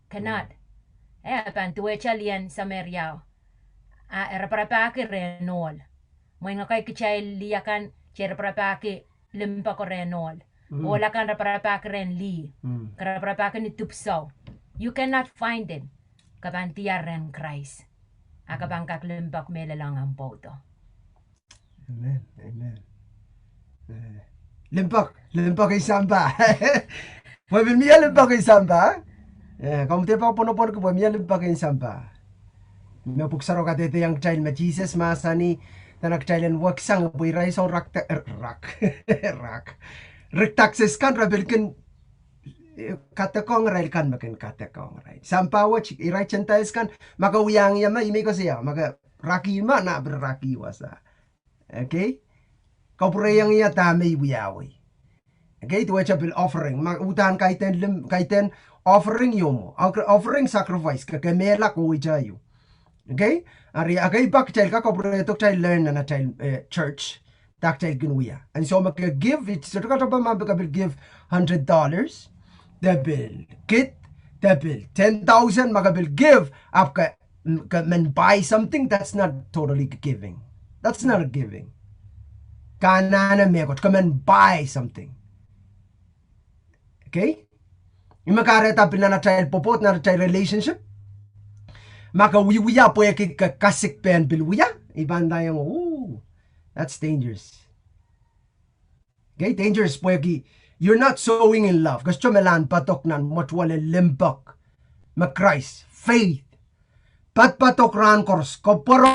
Cannot. Pan tuwe chalian sa meriaw. Eraparapaki renol. May nga kay kichay liyakan, cheraparapaki limpa ko renol. Wala kan raparapaki ren li. Karaparapaki ni tupsaw. You cannot find it. Kapantiya ren Christ. Akabangkak limpak melalang ang poto. Amen. Amen. Limpak isamba. Pwede miya limpak isamba. Kamu tiap pon ko miya limpak isamba. May puksaro ka tete yang child ma Jesus masani tanak child waksang boy rai so rak taxes kan rabelken katakong rai kan makin katakong rai. Sampawa chik irai centais kan maka uyang ya ma imi ko siya maka raki ma na berraki wasa. Okay? Kau pura yang iya tame wiyawi. Okay? Itu aja bil offering. Utan kaiten offering yomo. Offering sacrifice kakemela ko wijayo. Okay? Ari agay bak child ka kau pura tok child learn na child church. Tak child ginuya. And so maka-give it. So ka ba mabikabil give $100. Dabil kit. Dabil 10,000 makabil give. Up ka man buy something. That's not totally giving. That's not a giving. Kanana megot, come and buy something. Okay? Yung makareta pila na child popot na child relationship. Maka wiwiya po yung kasik pen bilwiya. Ibanda yung, that's dangerous. Okay? Dangerous po yung, you're not sowing in love. Kasi chumelan patok nan matwale limbak. Ma-Christ. Faith. Patok ran kors. Kopor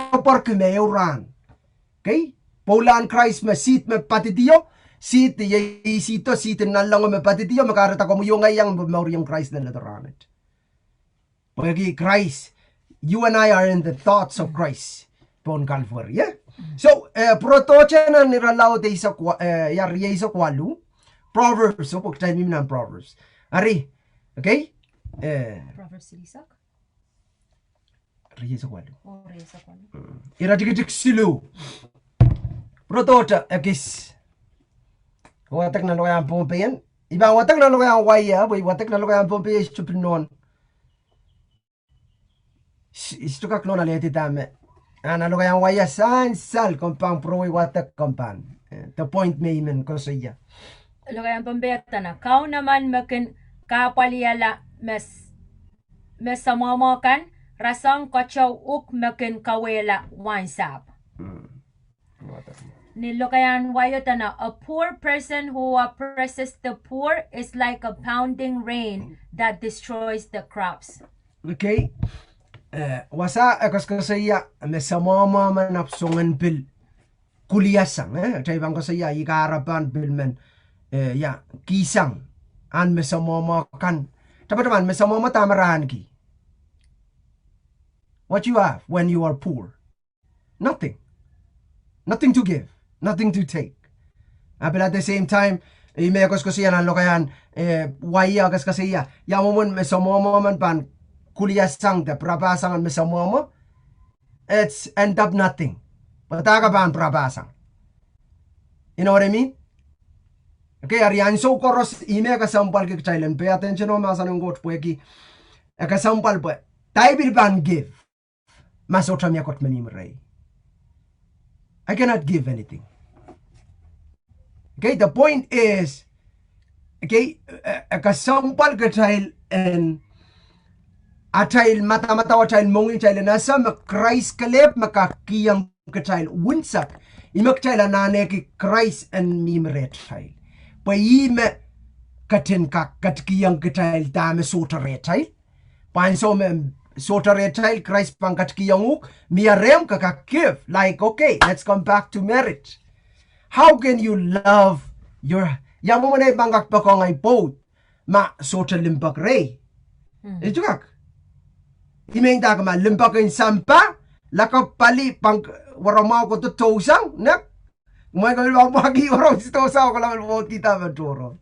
kumeo ran. Okay? Paulaan Christ masit me patidio, sit sito sit na lang me patidio makarata ko mo yung ngayang yung Christ na lataranet. Pagi Christ, you and I are in the thoughts of Christ pon Calvary. Yeah? So, protocha na niralaw de sa yari sa kwalu. Proverbs, so pag tayo ng Proverbs. Ari, okay? Proverbs silisak? Riya sa kwalu. Oh, riya sa kwalu. Iradigig silu. Protocha ekis. Watak na lo yang pompeyan. Iba watak na lo yang waya, boy watak na lo yang pompeyan stupinon. Isto ka klona leti tame. Ana lo yang waya sal kompang pro watak kompan. The point mayman ko sa iya. Lo yang pembeta na kau naman makin kapaliala mes samamokan rasang kachaw uk makin kawela wansap. Nilokayan wayotana, a poor person who oppresses the poor is like a pounding rain that destroys the crops. Okay. Wasa akas kasaya mesamama manapsungan bil kuliyasang. Chay bang kasaya ikarapan bil men ya kisang an mesamama kan. Taman mesamama tamaran ki. What you have when you are poor? Nothing. Nothing to give. Nothing to take. But at the same time, may akos ko siya nalo kayan, waya akas kasi ya. Yamumon mesamomo man pan kuliyasang te prabasang mesamomo. It's end up nothing. Pataka pan prabasang. You know what I mean? Okay, ariyan so koros ime kasampal ke chailen. Pay attention o masanong got po ki. Kasampal po. Tayo bilban give. Masotra miya kot manimray. I cannot give anything. Okay, the point is, okay, kasampal ka child and a child mata-mata wa child mongi child nasa Christ kalep makakiyang ka child wunsak imak child anane ki Christ and mimre child pa ime katin katkiyang ka child dame sota re child pan so me sota re child Christ pang katkiyang miarem kakakiv like okay, let's come back to marriage. How can you love your yang mo manay bangak pa ko ngay boat ma sota limpak re ito kak imeng ta kama limpak in sampa lakap pali pang waramaw ko to tosang nak may kami pagi waraw si tosang ko lang boat kita maturo.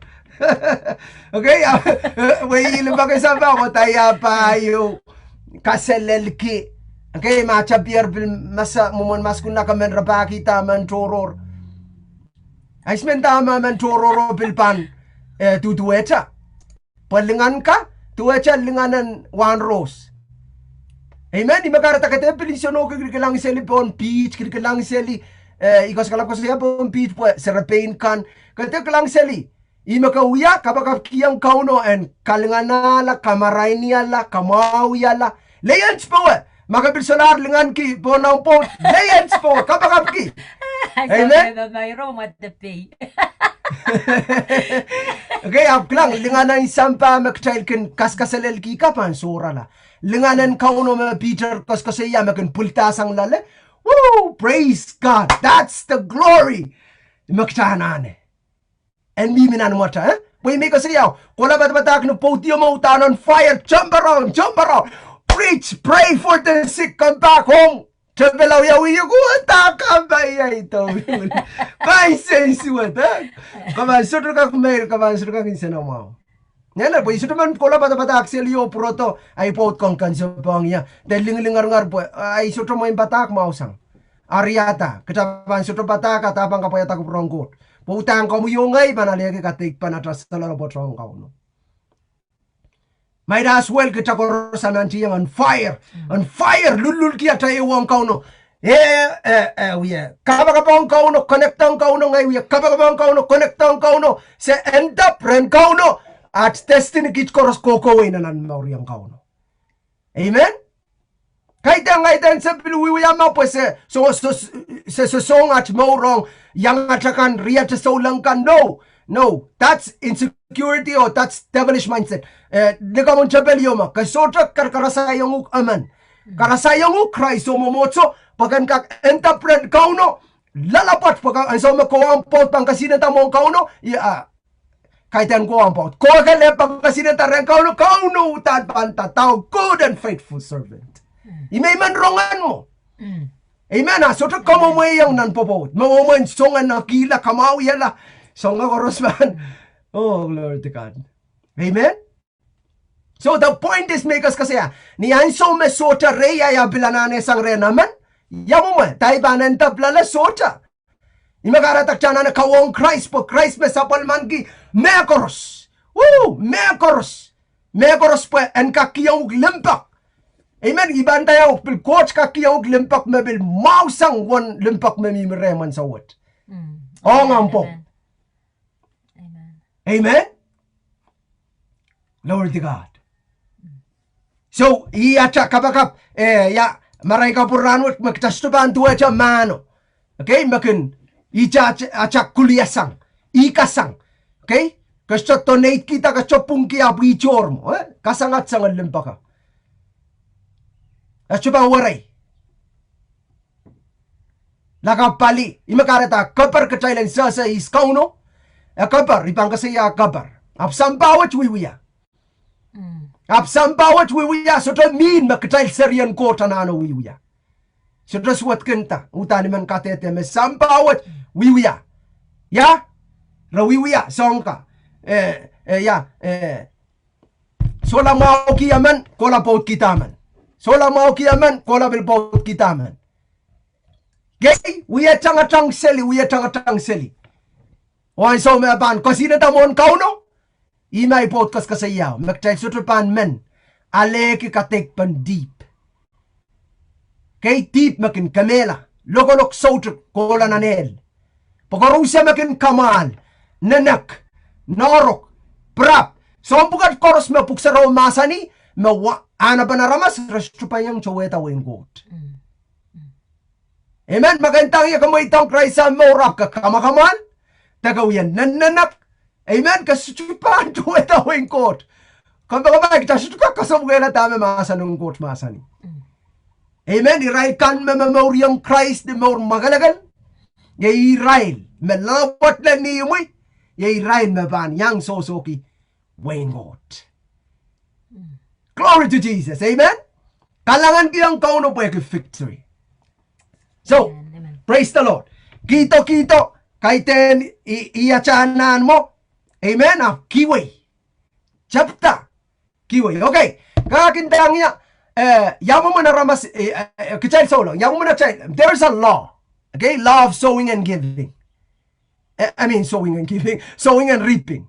Okay, way limpak in sampa ko taya pa yung kaselelki. Okay, macha biar bil masa mumon maskun na kamen raba kita manturor. Ay sementa man tororo bilpan tutuecha. Palingan ka, tuecha linganan one rose. Amen. Di makarata kate pelisono kikelang seli pon peach, kikelang seli ikos kalap ko siya pon peach po serapain kan. Kate kelang seli. Ima ka uya kabakap kiyang kauno and kalinganala kamarainiala kamawiyala. Layans po makabil solar lingan ki po na po. Layans po kabakap ki. Amen. Mayroon at the pay. Okay, lang linganan sampa makchail ken kaskasalel ki kapan sura la. Linganan kauno ma Peter kaskasaya makan pultasang lale. Woo! Praise God. That's the glory. Makchanane. And miminan mo ta, eh? Pwede may kasayaw. Kula batak no podium mo utan on fire. Jump around. Preach, pray for the sick, come back home. Tabelaw yawi ko taka bay ito. Bay sensuat ha. Kaman sudur ka kumail kaman sudur ka kinsa na mo. Nela boy sudur man kola bata akselio proto ay pot kong kanso pang ya. Deling-lingar po ay sudur mo batak mausang. Ariata kataban sudur batak katapang kapayata ko prongkot. Putang ko mo yungay manalagi katik panatras talaro potrong ka no. Might as well kita korosan antiyang on fire, lulul kia tayo ang kauno. Kabakabang kauno, connectang kauno ngay, kabakabang kauno, connectang kauno, se end up ren kauno, at destiny kit koros kokowin na nan mauriyang kauno. Amen? Kaitan sa piluwiya mo po se song at maurong, yang atakan riya sa ulang kan, no, that's insecurity or that's devilish mindset. Nika mong chabelyo mo, kasota karasayang aman. Karasayang Christ o momotso, pagkan kak entapred kauno, lalapat pagkan anso mo ko ang pot pang kasinata mo kauno, kaitan ko ang pot. Ko kale pang kasinata ren kauno, tad pantatao, good and faithful servant. Imay man rongan mo. Amen ha, so kamo mo yung nanpopot. Mawaman songan na kila kamawi yala. Songa korosman. Oh, glory to God. Amen? So the point is makers kasi ni anso me sota reya ya bilanane sang re naman. Yamu mo, tayo ba nanta blala sota. Imagaratak chana na kawong Christ po. Christ me sapal man ki mekoros. Woo! Mekoros po en kakiyong limpak. Amen? Iban tayo pil coach kakiyong limpak me bil mausang wan limpak me mimireman sa wat. O ngampo. Amen? Glory to God. So, iacha kabakap, maray ka puranwat, magtastuban tuwa cha mano. Okay? Makin, acha kuliasang, ikasang. Okay? Kasto donate kita, kasto pungki abichor mo. Kasangat sangal limpa ka. Kasto ba waray? Lakapali, imakarata, kapar kachailan sa iskauno, kabar, ipang kasi kabar. Apsampawat wiwiya. Apsampawat wiwiya. So to mean makatay serian ko tanano wiwiya. So to swat kenta. Utani man katete me sampawat wiwiya. Ya? Rawiwiya. Songka. Sola mau kiaman, kola paut kitaman. Sola mau kiaman, kola bil paut kitaman. Okay? Wiya tang seli. Wan so me ban kasina tamon kauno imay podcast kasayaw magtay sutupan men ale ki katek pan deep kay deep makin kamela lokolok sautuk kola nanel pagorusya makin kamal nanak, norok, prap. So bukat koros me puksaro masani, me wa ana banaramas restupayang choweta wengot. Amen. Magandang ya kamoy itong Christ mo rap ka kamakaman. Tagawian nanak. Amen. Kasuchupan choweta wengot. Kamakaman kita suchuka kasumgela tame masanung kot masani. Amen. Iraikan me memoriang Christ de mor magalagan. Ya Israel melawat lang ni umoy. Ya Israel me ban yang sosoki wengot. Glory to Jesus. Amen. Kalangan kiyang kauno po yung victory. So, amen. Praise the Lord. Kito kaiten iyachanan mo. Amen. Kiwi. Chapta. Kiwi. Okay. Kakintang niya. Yaman mo na ramas. Kachay solo. Yaman mo na chay. There's a law. Okay. Law of sowing and giving. Sowing and giving. Sowing and reaping.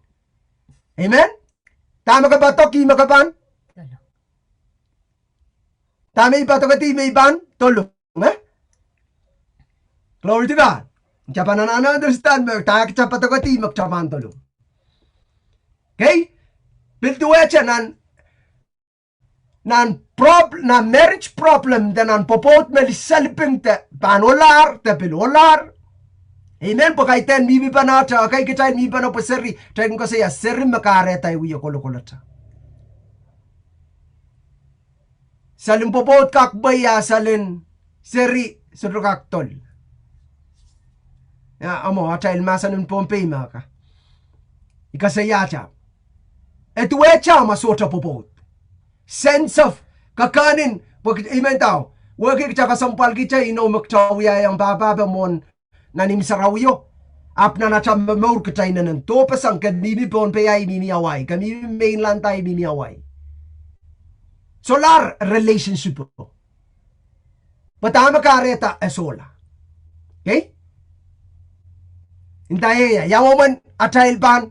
Amen. Tama ka ba to? Kima ka ban? Tama iba to kati may ban? Tulong. Glory to God. Chapan na understand mo. Taka chapan to kati magchapan tulong. Okay? Biltuwecha nan marriage problem dan nan popot me lisalping te panolar te pilolar. Amen. Pagkaitan mibi pa na cha kay kitay mibi pa na po seri. Tayo ko saya seri makare tayo wiyo kolokolata. Salin popot kakbaya salin seri sudrukaktol. Ya amo atay masa nun pompey maka. Ikasaya cha. Etu echa masota popot. Sense of kakanin. Amen tao. Wagi kita kasampal kita ino magtawiya yang bababa mon nanim sarawyo. Ap na nacham maur kita inanan. Topas ang kanimi pompey ay miniaway. Kami mainland tayo miniaway. Solar relationship po. Patama kareta sola. Okay? Intay yawaman atay ban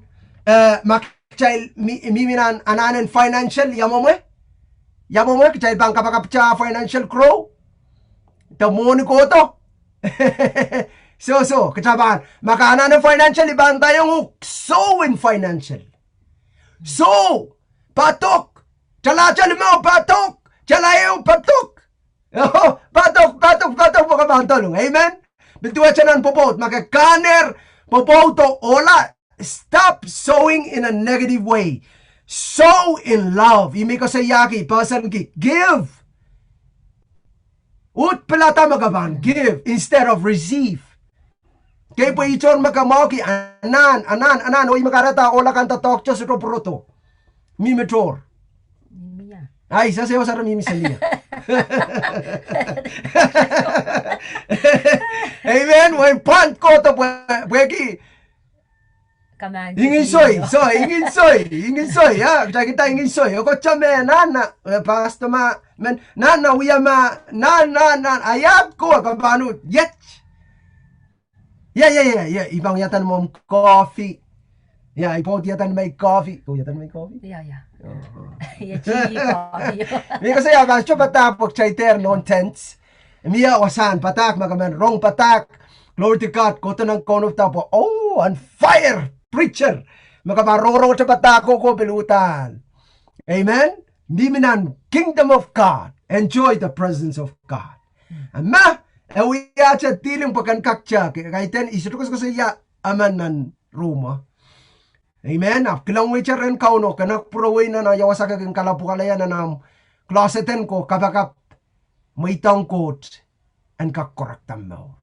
makchay miminan ananan financial yamamo kchay bang kapakapcha financial crow. Tamoni ko to. So kataban makaananan financial iban tayong sowing financial. So patok Chala mo, patok! Chalayo, patok! Patok mga bantolong. Amen? Bituwa siya ng popot. Makakaner, popoto, ola. Stop sowing in a negative way. Sow in love. Imi ko sa yaki, person ki. Give. Ut pelata magaban. Give instead of receive. Kaya po ichon magamaki. Anan. Oy makarata, ola kanta tokcho sa proto. Mimitor. Ay, sasayaw sa ramimi sa liya. Amen. Way pant ko to pweki. Ingin soy. Ya, kita ingin soy. Oko chame nana pasto ma men nana wiya ma nana ayab ko kampanu. Yet. Yeah. Ibang yatan mo coffee. Yeah, ipot yatan may coffee. Ko yatan may coffee? Yeah. May kasi yaman, siya patapok chaiter non-tense. Miya wasan, patak, magaman, wrong patak. Glory to God, koto ng kono tapo. Oh, on fire, preacher. Magamaroro siya patako ko pilutan. Amen? Hindi minan, kingdom of God. Enjoy the presence of God. Ama, ewiya siya tiling pagkankak siya. Kahit isutukos ko sa iya, aman ng Roma. Amen. Kilang wicha rin kauno kanak puroway na yawasak ang kalapukalayan na nam closeten ko kabakap may tangkot ang kakoraktam mo.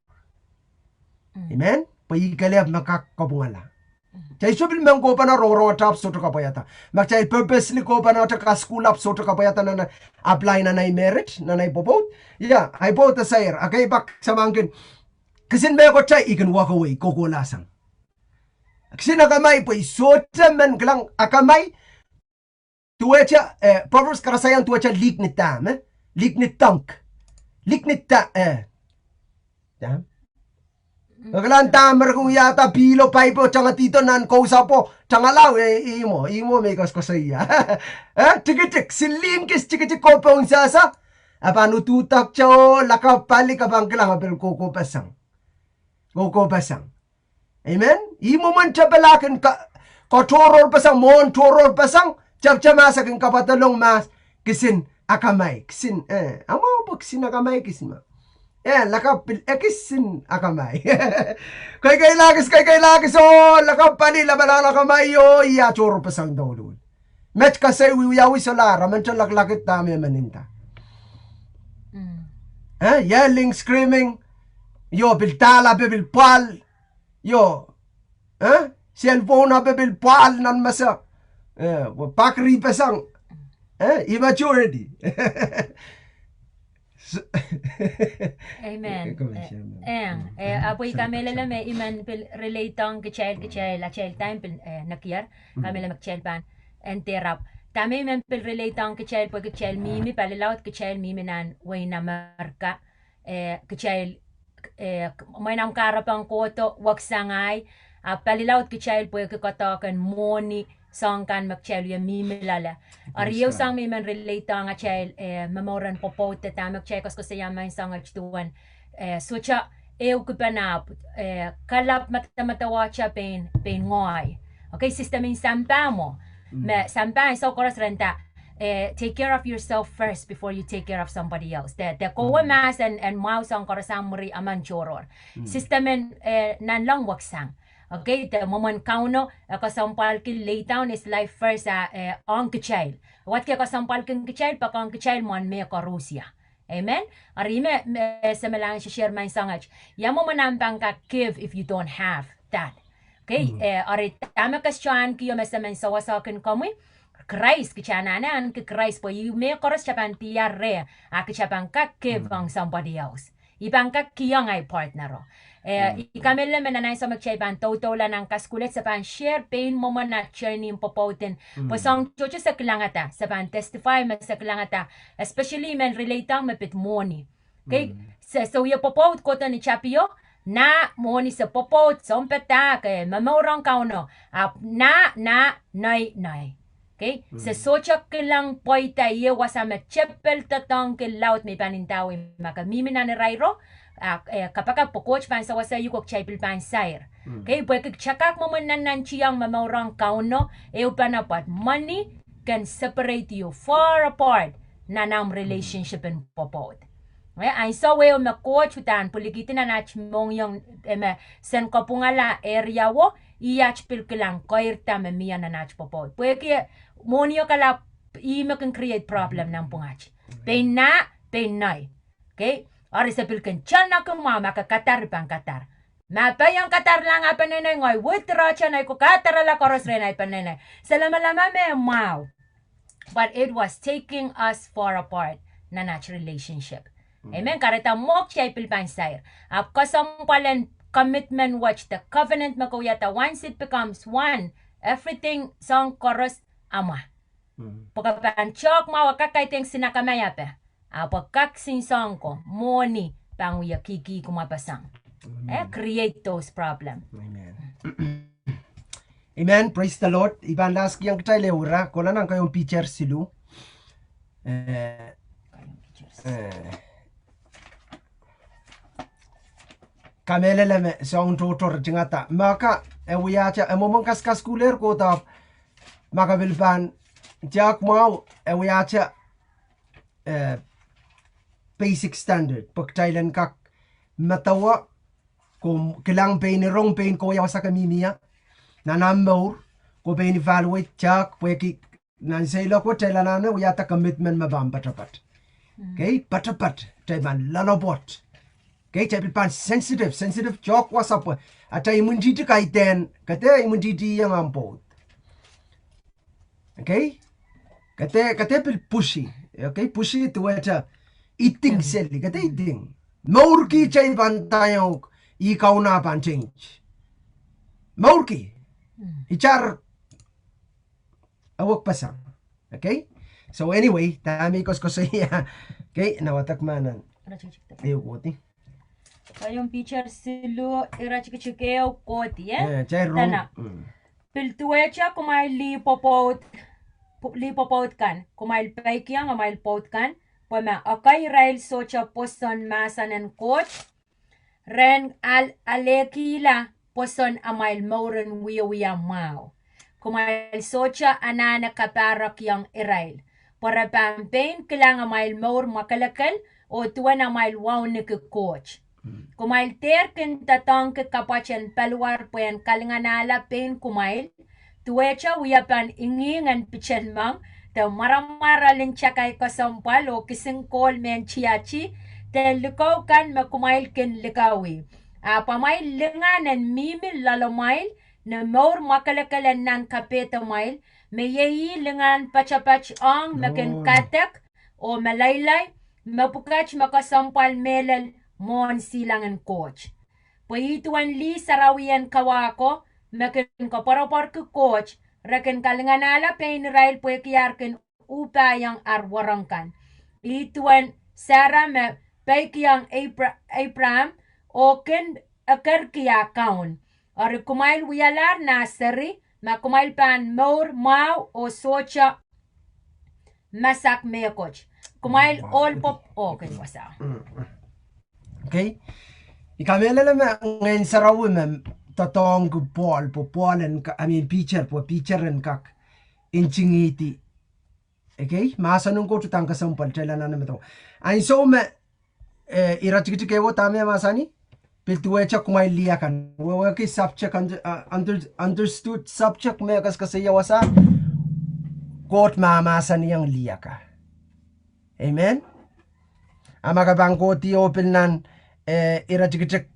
Amen. Payikalab makakabungala. Chay subil mang ko pa na roro top so to kapayata. Magchay purposely ko pa na ka school up so to kapayata na apply na nay marriage na nay popot. Yeah, I bought a sayar. Akay bak sa mangkin. Kasi may ko chay, you can walk away. Kukulasang. Kasi nakamay po, isota man kalang akamay, tuwecha, Proverbs karasayan tuwecha liknit tam, liknit tank, liknit ta, Nagalan tamer kung yata pilo paipo tsanga tito nan kausa po tsangalaw imo may kas ko sa iya. Tikitik silinkis tikitik ko pa unsasa. Apano tutak cho lakapali ka bang kalang apel koko pasang. Amen. Imo man tabalakin ka toror pasang mon toror pasang chama sa kin kapatalong mas kisin akamay kisin amo po kisin akamay kisin ma lakap kisin akamay kay lagis oh lakap pani labala kamay yo iya toror pasang dawlul met kasay wiyawi solara man laklakit tami maninta yelling screaming yo biltala bil pal yo cellphone bil pal nan masa pakri pasang immaturity. Amen. Apoy kami lalame iman relate ang kichel la chel time nakiar kami lam kichel pan enterap. Tami men relate ang kichel po kichel mimi palilawt kichel mimi nan way na marka kichel may nam karapang koto wag sangay palilawt kichel po kikotokan moni sangkan magchel yung mimilala. Ariyo sang may man relate nga chel mamoran popote ta magchel ko sa yaman sang agtuan sucha kupanap kalap matamatawa cha pain ngoy. Okay, system in sampamo. Sampa so koras renta take care of yourself first before you take care of somebody else. The kowa mas and mouse ang korasang muri aman choror. System nan lang waksang. Okay, the moment kauno kasampal ki lay down is life first on kichil. What ka kasampal kin kichil pa kang kichil mon me ko Russia. Amen. Arime sa melang share my sangach. Yamo manampang ka give if you don't have that. Okay, ari tama kasyan ki yo mesamen sawasakin komwi. Christ kichana na an ki Christ po you me koras chapan tiare akichapan ka give ang somebody else. Ibang ka kiyang ay partnero. Ikamela menanay sa magchayban totola ng kaskulit sa pan share pain mo man na journey popotin posang chocho sa kilangata sa pan testify mas sa kilangata especially men relate ang mapit money. Okay, so yung popot ko ni Chapio na money sa popot sa umpeta kay mamorang kauno na nay. Okay, sa socha kilang poita iyo wasama chepel tatang kilaut may panintawi makamimina ni Rairo kapag pokoch pan sa wasa yukok chepel pan sair. Okay, pwede chakak mo man nan chiyang mamaurang kauno panapat money can separate you far apart na nam relationship in popot. Okay, ay so we makoch utan puligitin na nach mong yung sen kopungala area wo iyach pil kilang koirta mamiya na nach popot. Pwede monyo kala ima can create problem ng pungach. Pain na. Okay? Ari sa pilkan chan na kumama ka katar pang katar. Mapayang katar lang nga panenay ngoy. Witra chan ay ko katar ala koros rin ay panenay. Salamalama me mau. But it was taking us far apart na natural relationship. Amen. Karita mok siya pilpansayr. Kasang palan commitment watch the covenant makuyata. Once it becomes one, everything sang koros ama. Pagkapan chok mawa kakaiting sinakamaya pa. Pagkak sinsang ko, moni pang kiki kumapasang. Create those problems. Amen. Amen. Praise the Lord. Iban las yang kacay leura. Kula nang kayong picture silu. Kamele leme soun totor jingata. Maka ewiyacha emomong kaskas kuler ko tap maka bilban jak mau ewiyacha basic standard pagtailan kak matawa kung kilang pain rong pain ko yaw sa kamimiya nanambaur ko pain evaluate jak pweki nansayla ko tailan na uyata commitment mabam patapat. Okay, patapat taiban lalobot. Okay, taiban sensitive jok wasap atay imunjiti kaiten kate imunjiti yang ampot. Okay, kate pil pushy. Okay, pushy to weta eating selli kate eating maurki chay bantayo ikaw na pan change maurki ichar awak pasang. Okay, so anyway tami ko saya. Okay, nawatak manan ayo koti kayong picture silo irachikikeo koti chay tana piltuecha kumay lipopot kan kumail paikyang kumail pot kan pama akay rail socha poson masan and coach ren alekila poson amail moren wiya mau. Kumail socha anana kaparak yang irail. Para pampain kilang amail mor makalakal o tuan amail wow ni coach. Kumail terkin tatang ke kapachan palwar puyan kalinganala pain kumail. Tuwecha wiyapan ingingan pichen mang. Te maramara linchakay kasampal o kising kol men chiachi. Te likaw kan makumail kin likawi. Pamail linganan mimi lalomail. Na mor makalakalan nan kapeta mail. Mayayi lingan pachapach ang makin katak o malaylay. Mapukach makasampal melal mon silangan coach. Pahituan li sarawian kawako. Makin kaparapar ke coach. Raken kalinganala pain rail pwekiyarken upayang arwarangkan. Ituan Sarah me paikiyang Abraham oken akarkiya kaun. Or kumail wiyalar nasari ma kumail pan mor mau o socha masak mekoch. Kumail all pop okay wasa. Okay. Ikamela me ngayon sarawi me tatong ko Paul and pitcher and kak inchingiti. Okay, masanong ko tutang kasampal chela na naman to. Ay so me irachikikewo tame masani piltuecha kumay liakan. Wawaki subject understood subject me kasaya wasa kot mamasan yang liaka. Amen. Amagabang ko ti open nan irachikik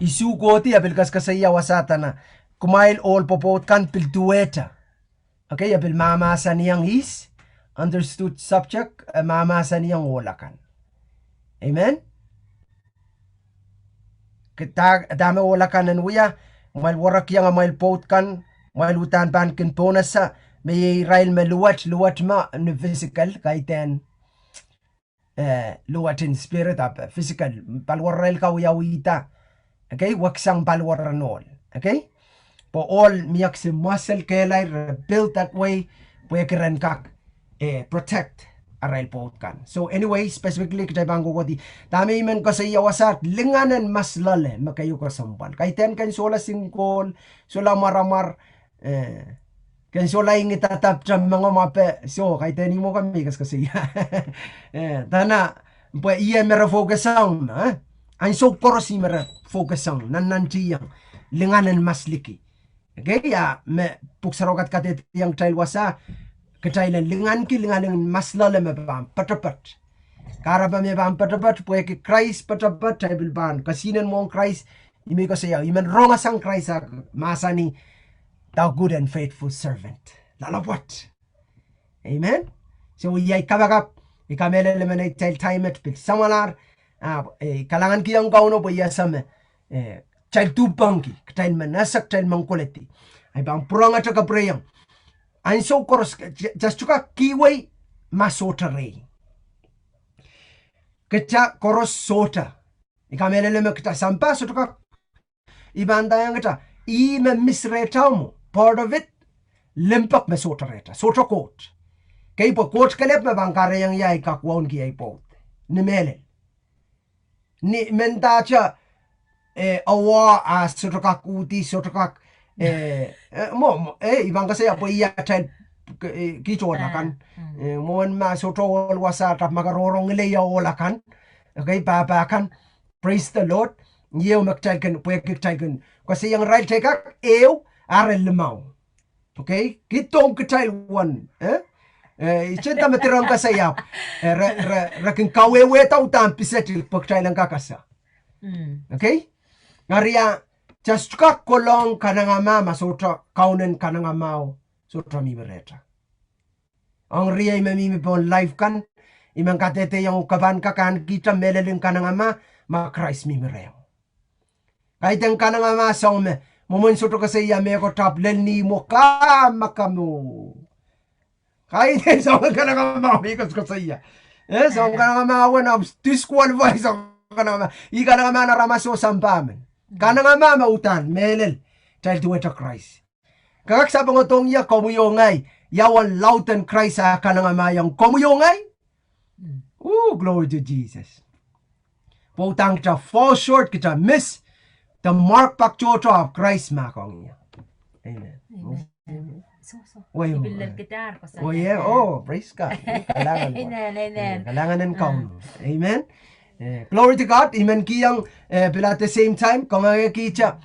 isu goti abil kasaya wasata na kumail all popot kan piltueta. Okay, abil mamasan yang is understood subject mamasan yang olakan. Amen. Kita dame olakan nan wiya mail warak yang mail pot kan mail utan pan kin ponasa may rail meluat ma no physical kaiten luat in spirit up physical palwarel ka wiyawita. Okay, waksang palwaranol. Okay? Po all miyak si muscle kelay built that way pwekeren kak protect aral po kan. So anyway, specifically kitay bangko ko di dami imen ko sa iyawasat linganan mas lale makayo ko sambal. Kay ten kan sola singkol, sola maramar kan sola ingitatap jam mga mape. So kay ten mo kami kasi tana po iya mera focus sound ang so korosi mera focus ang nananchiyang linganan masliki. Okay, ya me puksarokat katet yang child wasa kachailan lingan ki linganan maslala me bam patapat. Karaba me bam patapat puwe ki Christ patapat table ban kasinan mo Christ imi ko saya iman ronga sang Christ masani thou good and faithful servant. Lalapot. Amen. So yay kabagap ikamele lemonade child time at pil samalar kalangan kiyang kauno po yasame child tubangki child manasak child mangkuleti ay bang purang at saka preyang ay so koros just chuka kiway masota rey kecha koros sota ikamelele me kita sampa so tuka ibanda yang kita me misreta mo part of it limpak me sota reta sota coat kay po coach kalep me bangkare yang yay kakwaon ki ay po ni mele ni mentacha awa sotokak uti sotokak ibang kasi apo iya child kichon kan mon ma sotol wasa tap magarorong leya ola kan okay papa kan praise the Lord yeu maktal kan puek child kan kasi yang right tekak arel lemau okay kitong child one ichenta meterang kasaya rakin kawewe tau tampisetil pagchailang kakasa. Okay? Ngaria just ka kolong kananga mama sotra kaunen kananga mau sotra mi bereta. Ang ria mi pon live kan imang katete yang kaban kakan kita melelin kananga ma Christ mi mereo. Kaiteng kananga ma some momon sotra kasaya me ko tap lelni mo ka makamu. Kaiteng so kananga ma because kasaya. So kananga ma when I'm disqualified so kananga ikananga ma na ramaso sampamen. Kananga ma utan melel child to enter Christ. Kakak sa pangotong ya komuyongay yawan lauten Christ sa kananga ma yang komuyongay. Glory to Jesus. Potang kita fall short kita miss the mark pak chocho of Christ makong niya. Amen. Amen. So. Why, Ibilal gitar ko sa. Oh yeah, oh, praise God. Kailangan mo. Amen. Kailangan ng kaun. Amen. Glory to God. Amen kiyang but at the same time kung ang kicha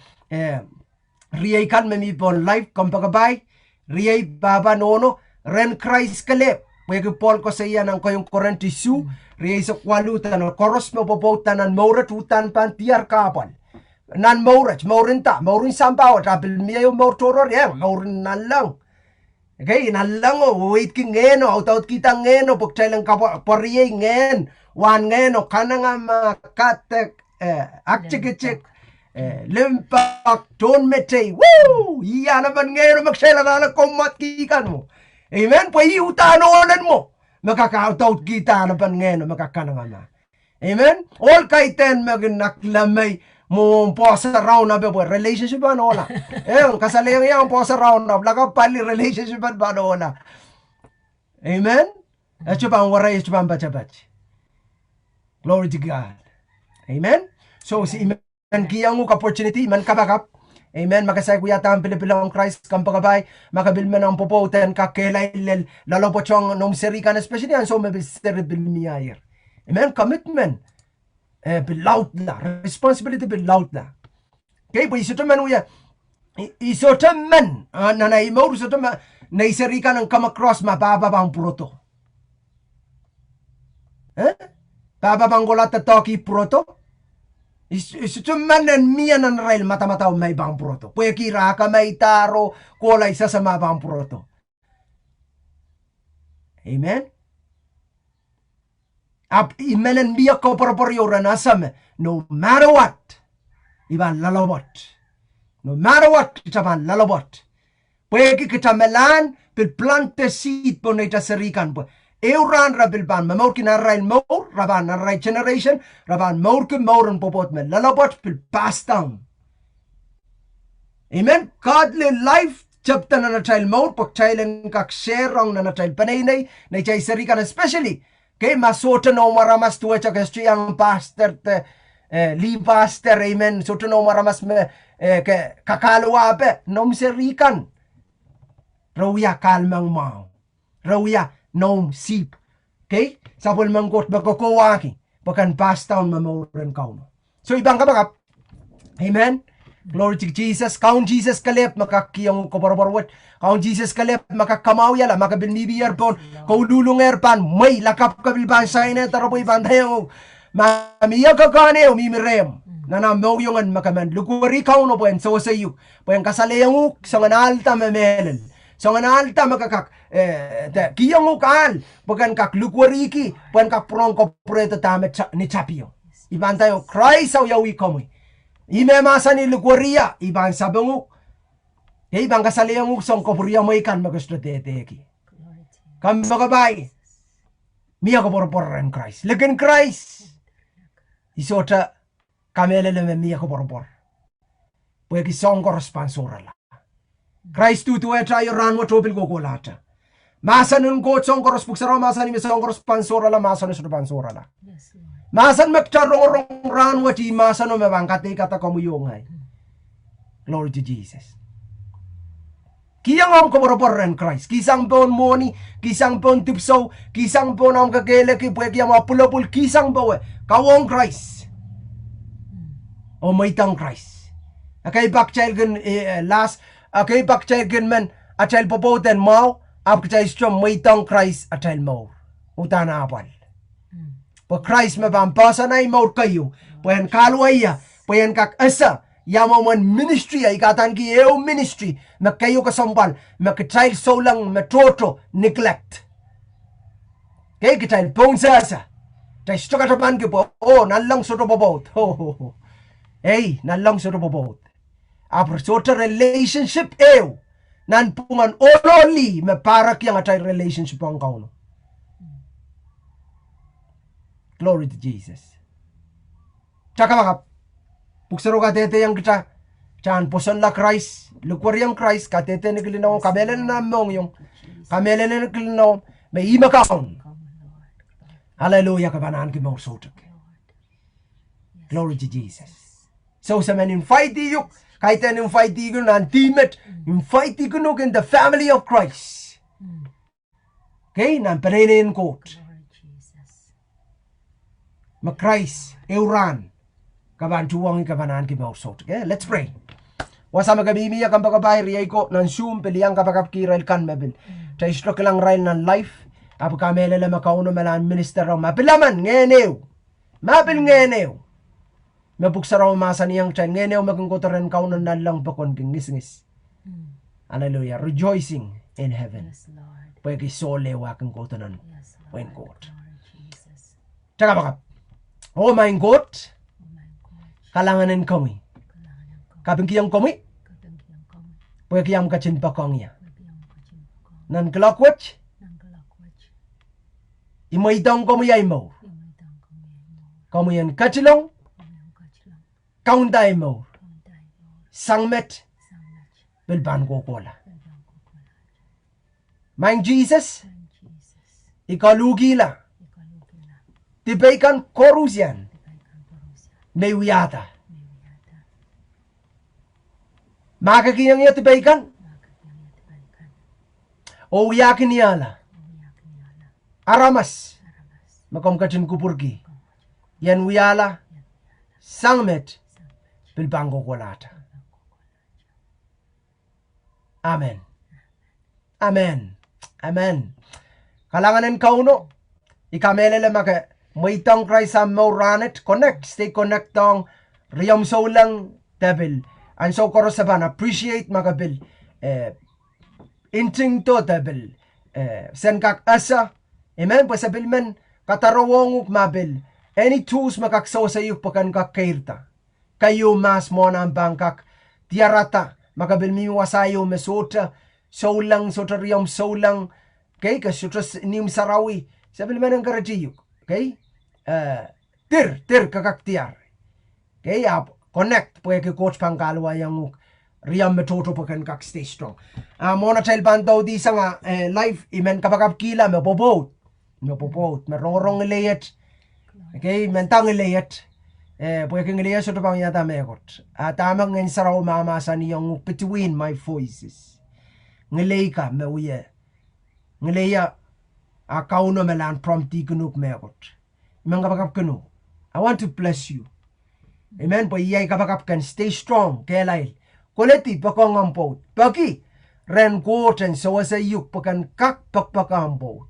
riyay kan memipon life kompagabay riyay baba nono ren Christ kalip. Pwede Paul ko sa iya ng kayong Korintisu riyay sa kwalutan no koros mo popotan ng maurat hutan pan tiar kapal. Nan maurat maurin sampaw tapil miyaw maurtoror yang maurin nan lang. Okay, nalang wait ki ngeno autout kita ngeno pagtailang kapariye ngen wan ngeno kananga makatek akchik limpak ton mete woo iya naman ngeno magsela na komat kikan mo. Amen, pwede utanonan mo makaka-autout kita naman ngeno makakananga na. Amen, all kaiten magnaklamay mo posa round up bo relationship ba no la kasalayang yang posa round up laka pali relationship ba no la. Amen, acho bang waray acho bang bachabach. Glory to God. Amen. So si iman kiyang opportunity man kabakap. Amen, makasay kuya tam Pilipinong Christ kampagabay makabilman ang popoten kakelay lalopochong nom serikan especially and so mabister bilmiyayer. Amen, commitment belaut na responsibility belaut na. Okay, po isotaman uya isotaman na imo isotaman na iserikan ang kamakross mababa bang proto. Baba bang golat toki proto. Isotaman nan miya nan rail mata-mata may bang proto. Pwede kira ka may taro kulay sa mabang proto. Amen. Imenan biya ko porporyo ranasam no matter what iban lalobot no matter what itaban lalobot pwede kita melan pil plante seed po na itasarikan po euran rabil ban mamor kinarail more raban na right generation raban more ke more popot me lalobot pil pass down. Amen, godly life chapter na child more pag child kak share na child panay na chay sarikan especially kay masoto no maramas tuwa cha kestri ang pastor li pastor amen soto no maramas me ke kakalwa pe nom serikan rawya kalmang mau rawya nom sip okay sapol mangkot magkokowaki bakan pass down mamoran kauno. So ibang kabakap. Amen. Glory to Jesus. Kaun Jesus kalip makakiyang koborborwat. Kaun Jesus kalip makakamaw yala makabilnibiyar pon. Kaululungar pan may lakap kabilban sa ina tarapoy bandayang mamiya kakane o mimirem. Nanamaw yungan makaman. Lukuri kaun o poen so sayo. Poen kasalayang sa nganalta memelen. Sa nganalta makakak kiyang ukal. Bagan kak lukuriki. Poen kak prong kopreto tamet ni chapiyo. Ibantayo Christ au yawi komwi. Ime masa ni lukuria ibang sabunguk ibang kasaliyang song kopuria mo ikan magasto teteki kam magabay miya ko porporan Christ legen Christ isota kamelele miya ko porpor pwede song korrespansora la Christ tu tayo ranwa tropil ko kolata masa nun ko song korrespansora masa ni song korrespansora la masa ni pansora la. Masan magcharong ran wati masan no mabangkate kata komuyongay. Glory to Jesus. Kiyang am komoroporen Christ. Kisang pon moni, kisang pon tipso, kisang pon am kakele ki pwede kiyang mapulapul kisang bawe. Kawong Christ. O maitang Christ. Akay bakchail gan akay bakchail gan man achail popoten mau apkachay strom maitang Christ achail mau. Utana apal. Po Christ mabampasa na imaur kayo. Puyan kalwaya. Puyan kak asa. Yamaman ministry ay katan ki eo ministry. Makayo kasampal. Makachild so lang matroto neglect. Kaya kichild pong sasa. Tay stukatapan ki po. Oh, nalang soto babot. Ho. Hey, nalang soto babot. Apro soto relationship eo. Nan pungan ololi. Maparak yang atay relationship ang kauno. Glory to Jesus. Tsaka makap. Puksaro katete yang kita. Chan poson la Christ. Lukwar yung Christ. Katete ni kilinaw. Kamelen na mong yung. Kamelen na kilinaw. May ima kaon. Hallelujah. Kabanaan ki mong sotak. Glory to Jesus. So sa men invite yuk, kahit ang invite yuk ng teamet, invite yuk in the family of Christ. Okay, nan perenin kot. Ma-Christ, euran, kabantuang ikabanan kimausot. Okay, let's pray. Wasama kabimi ya kang pagkabay riyay ko nan Zoom piliang kapagap kirail kan mabil. Sa istro kilang rail nan life, apo kamele la makauno malan minister raw mapilaman ngenew. Mapil ngenew. Mabuksa raw masa niyang chan ngenew magungkotoren kauno nan lang bakon ngis-ngis. Hallelujah, rejoicing in heaven. Yes, Lord. Pwede sole wakang kotonan. Yes, Lord. When God. Lord Jesus. Tsaka bakap. Oh my God. Oh my God. Kalanganin kami. Kailangan ng kami. Kaping kiyang kami. Katangkiyang kami. Pwede kiyang kachin pa kong iya. Pagkiyang kachimpo ko. Nan kalakwat. Nang kalakwat. Imay daong kami ay mo. Imitang kami mo. Kami yan kachilong. Kami kachilang. Kaunday mo. Kuntay mo. Sangmet. Samach. Bilban ko kola. Kailangan ko pala. Mang Jesus. Thank Jesus. Ikalugi la. Ikalugi na. Tibaikan korusyan. Tibaikan porusya. May wiyata. Mewiyata. Makakiyang iya tibaikan. Makakiyang tibaikan. O wiyakin niyala. Umiyak niyala. Aramas. Aramas. Makom kachin kupurgi. Kumachiko. Yan wiyala. Yan niyala. Sangmet. Samach. Bilban ko kolata. Kailangan ko pala. Amen. Amen. Amen. Kalanganin kauno. Ikamelele maka maitang Christ sa ranet connect. Stay connect tong riyam so lang tabil. And so korosaban appreciate makabil. Inting to tabil. Sen kak asa. Amen. Pasabil men katarawong mabil. Any tools makaksaw sa iyo pakan kakairta. Kayo mas mo ng bangkak. Tiarata. Makabil miwasayo mesota. So lang sota riyam so lang. Okay, kasutras nim sarawi. Sabi naman ang garajiyuk. Okay? Tir kakaktiar. Okay, connect. Pwede coach pang kalwa yung riyam metoto pakan kak stay strong. Mona child bantaw di sa nga life. Imen kapagap kila, mapopot. Merong ilayat. Okay, mentang ilayat. Pwede kang ilayat sota pang yata mekot. Tamang ngayon saraw mamasa niyong between my voices. Ngilay ka, mauye. Ngilaya, kauno melan prompti kunuk mekot. Imang kapagap kanu. I want to bless you. Amen. Po iyay kapagap kan stay strong. Kelay. Koleti pakong ampot. Paki. Ren koten so sa yuk pakan kak pakpakampot.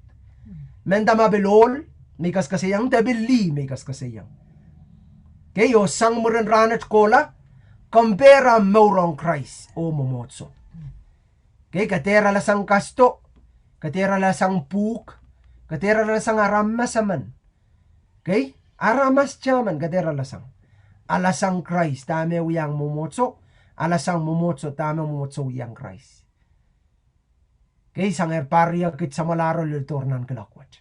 Menta mabilol. Mikas kasayang tabili. Mikas kasayang. Kayo sang muren ranet kola. Compare maurong Christ. O momotso. Okay, katera la sang kasto, katera la sang puk, katera la sang aramas aman. Okay, aramas chaman katera la sang. Alasang Christ, tame uyang momotso, alasang momotso, tame momotso uyang Christ. Okay, sang erparia kit sa malaro litornan kalakwat.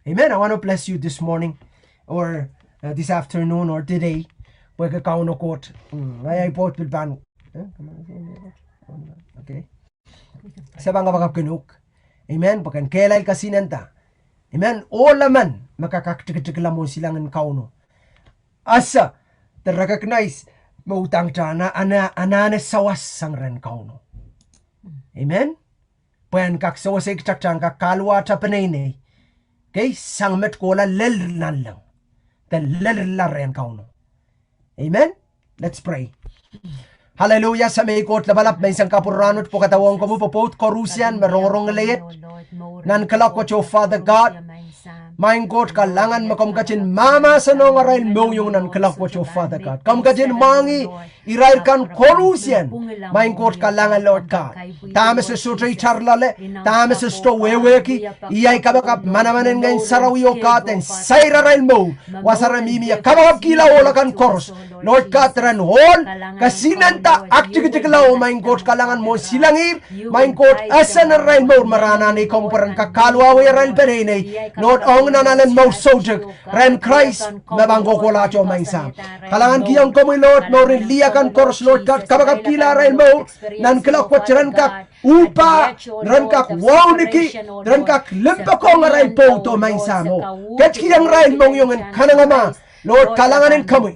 Amen, I want to bless you this morning, or this afternoon, or today. Pwede ka kauno kot. Ngayay pot bilban. Okay. Sa bang kapagap kinuk. Amen. Pakan kelay kasinanta. Amen. O laman makakaktiktikla mo silangan kauno. Asa to-recognize mautang tana anane sawas sang ren kauno. Amen. Puyan kak sawas iktakchang kakalwa ta panene. Okay, sang met kola lelnan lang. Dan lellar ren kauno. Amen. Let's pray. Hallelujah, sa may ikot labalap, may isang kapuranot po katawang ko mo po po, korusyan, marorong layet, nan kalakwat yo, Father God, Mein Gott, kalangan makamkachin mama sa nong arail mo yung nan kalakwat yo, Father God. Kamkachin mangi, irail kan korusyan. Mein Gott, kalangan Lord God. Tama sa sutray charlale, tama sa sto weweki, iyay kabakap manamanin ngayon sarawiyo katen, sayra rail mo, wasaramimiya, kabakap kilawala kan korus. Lord God, ran hol, kasinanta, aktikitiklaw, Mein Gott, kalangan mo silangir, Mein Gott, asa na rail mo, maranan ikaw parang kakalwawi rail perene, Lord, ong nanalan mo sojek, ren Christ, mabanggo ko lahat yung may sam. Kalangan kiyang kami, Lord, mo rin liyakan koros, Lord God, kabagap kila rail mo, nan kilakwat ren kak, upa, ren kak wow niki, ren kak limpa ko nga rail po to may sam mo. Ket kiyang rail mo yung kanangama, Lord, kalanganin kami.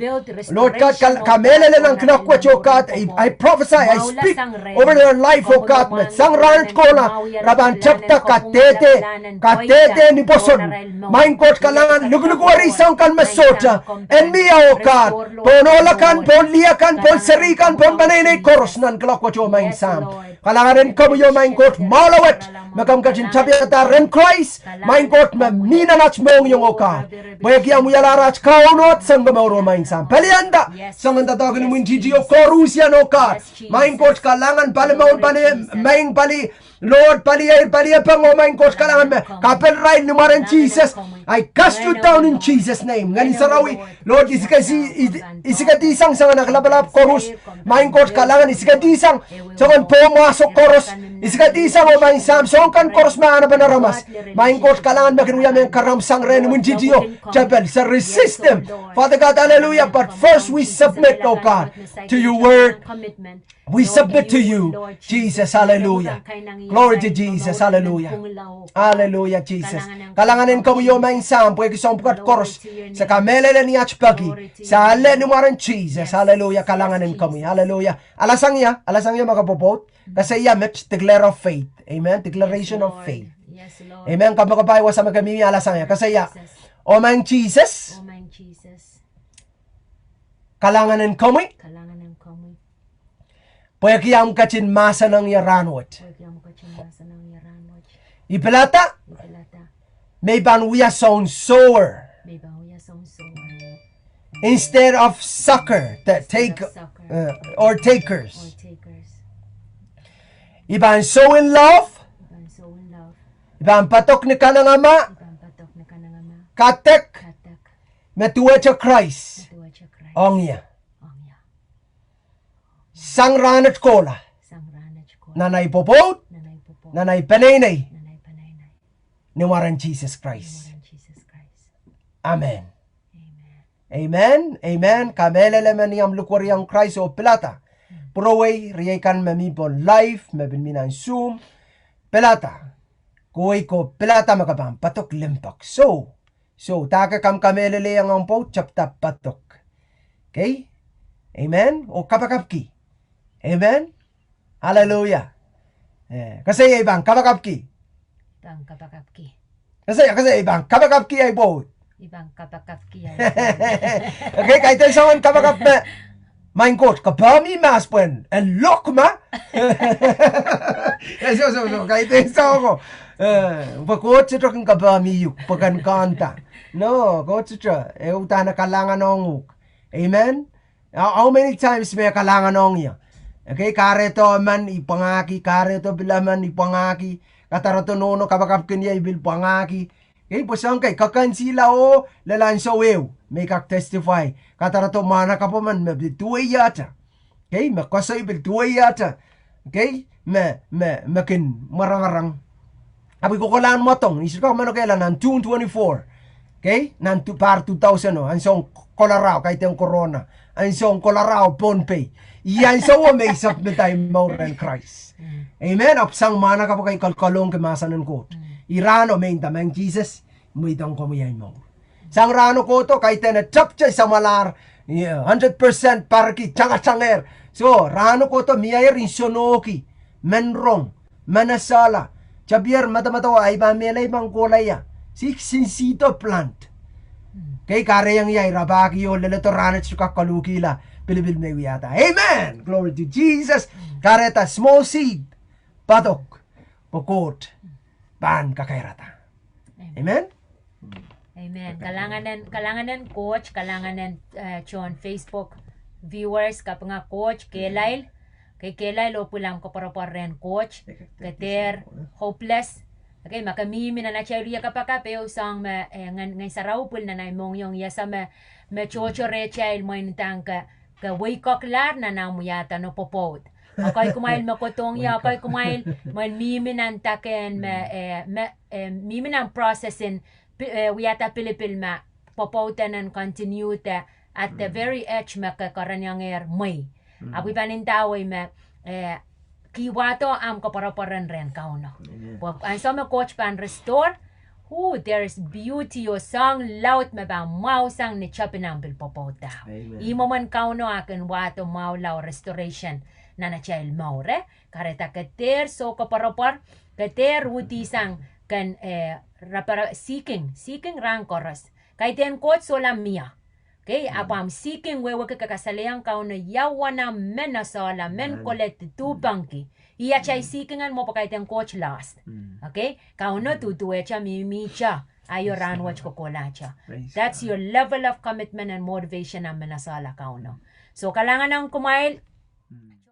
Lord God, kamelele ng kinakwat, O God. I prophesy, I speak over their life, O God. Sang ranat ko na, raban chapta katete ni boson. Mein Gott, kalangan, lugluguari sang kan masota. And me, O God. Ponolakan, ponliakan, ponserikan, ponbanay koros nan kinakwat, O mein Sam. Kalanganin kami, O mein Gott, malawat. Magam kachin chabiyata ren Christ. Mein Gott, minanach mong yung, O God. Bayagya mo yalarach kaunot sang gamauro mein Sam. Palianda, sang antatagin mo Gigi o korusian, O God. Mein Gott, kalangan pali maun pali, mein pali, Lord, pali pang, O mein Gott, kalangan me. Kapel right numaran Jesus. I cast you down in Jesus' name. Ngani sarawi, Lord, isikatisang sang naklabalap korus. Mein Gott, kalangan isikatisang. Sangan pumasok korus. Isikatisang, O mein Sam. Song kan korus maana banaramas. Mein Gott, kalangan makinuya men karamsang ren mo Gigi o chapel. Sa resist them. Father God, hallelujah. But first we submit, O God, to your word. We submit to you, Jesus, hallelujah. Glory to Jesus, hallelujah. Hallelujah, Jesus. Kalanganin ko mo yung main sam, pwede kisong pukat koros, sa kamelele ni Achpagi, sa ale numaran Jesus, hallelujah, kalanganin ko mo, hallelujah. Alasang ya makapopot, kasi yamit, declare of faith, amen, declaration of faith. Amen, kapagapay, wasa magamimi, alasang ya, kasi ya, o main Jesus, kalanganin ko mo, pwede kiyam kachin masa ng yaranwat. Ipelata, may banuya soun sower. Instead of sucker, or takers. Iban sow in love. Iban patok ni kanang ama. Katek. Metuwa cha Christ. Ongya. Sang ranat kola. Nanay popot. Nanay panay. Niwaran Jesus Christ. Amen. Amen. Amen. Kamelele maniyam lukwariang Christ o pelata. Proway riyakan mamipon life. Mabinminan Zoom. Pelata. Kuway ko pelata makabang patok limpak. So taka kam kamelele ang ang po chapta patok. Okay? Amen. O kapakapki. Amen? Hallelujah. Kasi ibang kapakapki. Ibang kapakapki. Kasi ibang kapakapki ay boat. Ibang kapakapki ay okay, kahit ay sawan kapakap na mein Gott, kapami mas puen. En lok ma. So, kahit ay sawan ko. Pakot sito kang kapami yuk. Pakan kanta. No, kot sito. Uta na kalangan onguk. Amen? How many times may kalangan ong iya? Okay, kareto man ipangaki, kareto bilaman ipangaki, katarato nono kabakap kanya ibil pangaki. Okay, posang kay kakansila o lalan sa wew, may kak testify. Katarato mana ka pa man mabituay yata. Okay, makasa ibil tuay yata. Okay, makin marang-arang. Abi ko kolan motong, isip ka man kailan ng June 24. Okay, ng par 2000 no, ansong Colorado kahit yung corona. Ansong Colorado Pohnpei. Yan so may submit tayo more than Christ. Amen. Apsang mana ka po kay kalkalong kemasanan ko. Irano main tamang Jesus. Muitang ko mo yan mo. Sang rano ko to kahit na chapchay sa malar. 100% parki changachanger. So rano ko to miyay rin sonoki. Menrong. Manasala. Chabier matamatawa ay ba melay bang kulay ya. Siksito plant. Kay kareyang yay rabaki yo leleto ranit suka kalukila. Pilibil may wiyata. Amen! Glory to Jesus. Kareta, small seed. Patok. Pukot. Pan kakairata. Amen? Amen. Kalanganan coach, kalanganan chon Facebook viewers kapag coach, Kelail. Kay Kelail o pulang ko para ren coach. Kater, hopeless. Okay, makamimi na nachayriya kapakapeo sang ngay sarawpul na naimong yung yasa chocho rechay mo initang ka wake lar na namuyata no popot. Ako'y kumail makotong ya, ako'y kumail man miminan taken miminan processin wiyata pilipil ma popotan and continue ta at the very edge makakaranyang may. Ako'y panintaway kiwato am kaparaparan ren kauno. Ang sama coach pan restore there is beauty o sang laut maba mau sang ni chapinang bilpopota. Amen. Imo man kauno akin wato mau lau restoration na na chail maure. Kareta keter so kaparopar keter wuti sang kan seeking rang koros. Kaiten kot sola mia. Okay, apam seeking wewe kakasaleang kauno yawana menasola men collect tu banki. Iya chay seeking an mo pakaiten coach last. Okay? Kauno tutuecha mimicha. Ayo ranwach kokolacha. That's your level of commitment and motivation ang menasala kauno. So kalangan ng kumail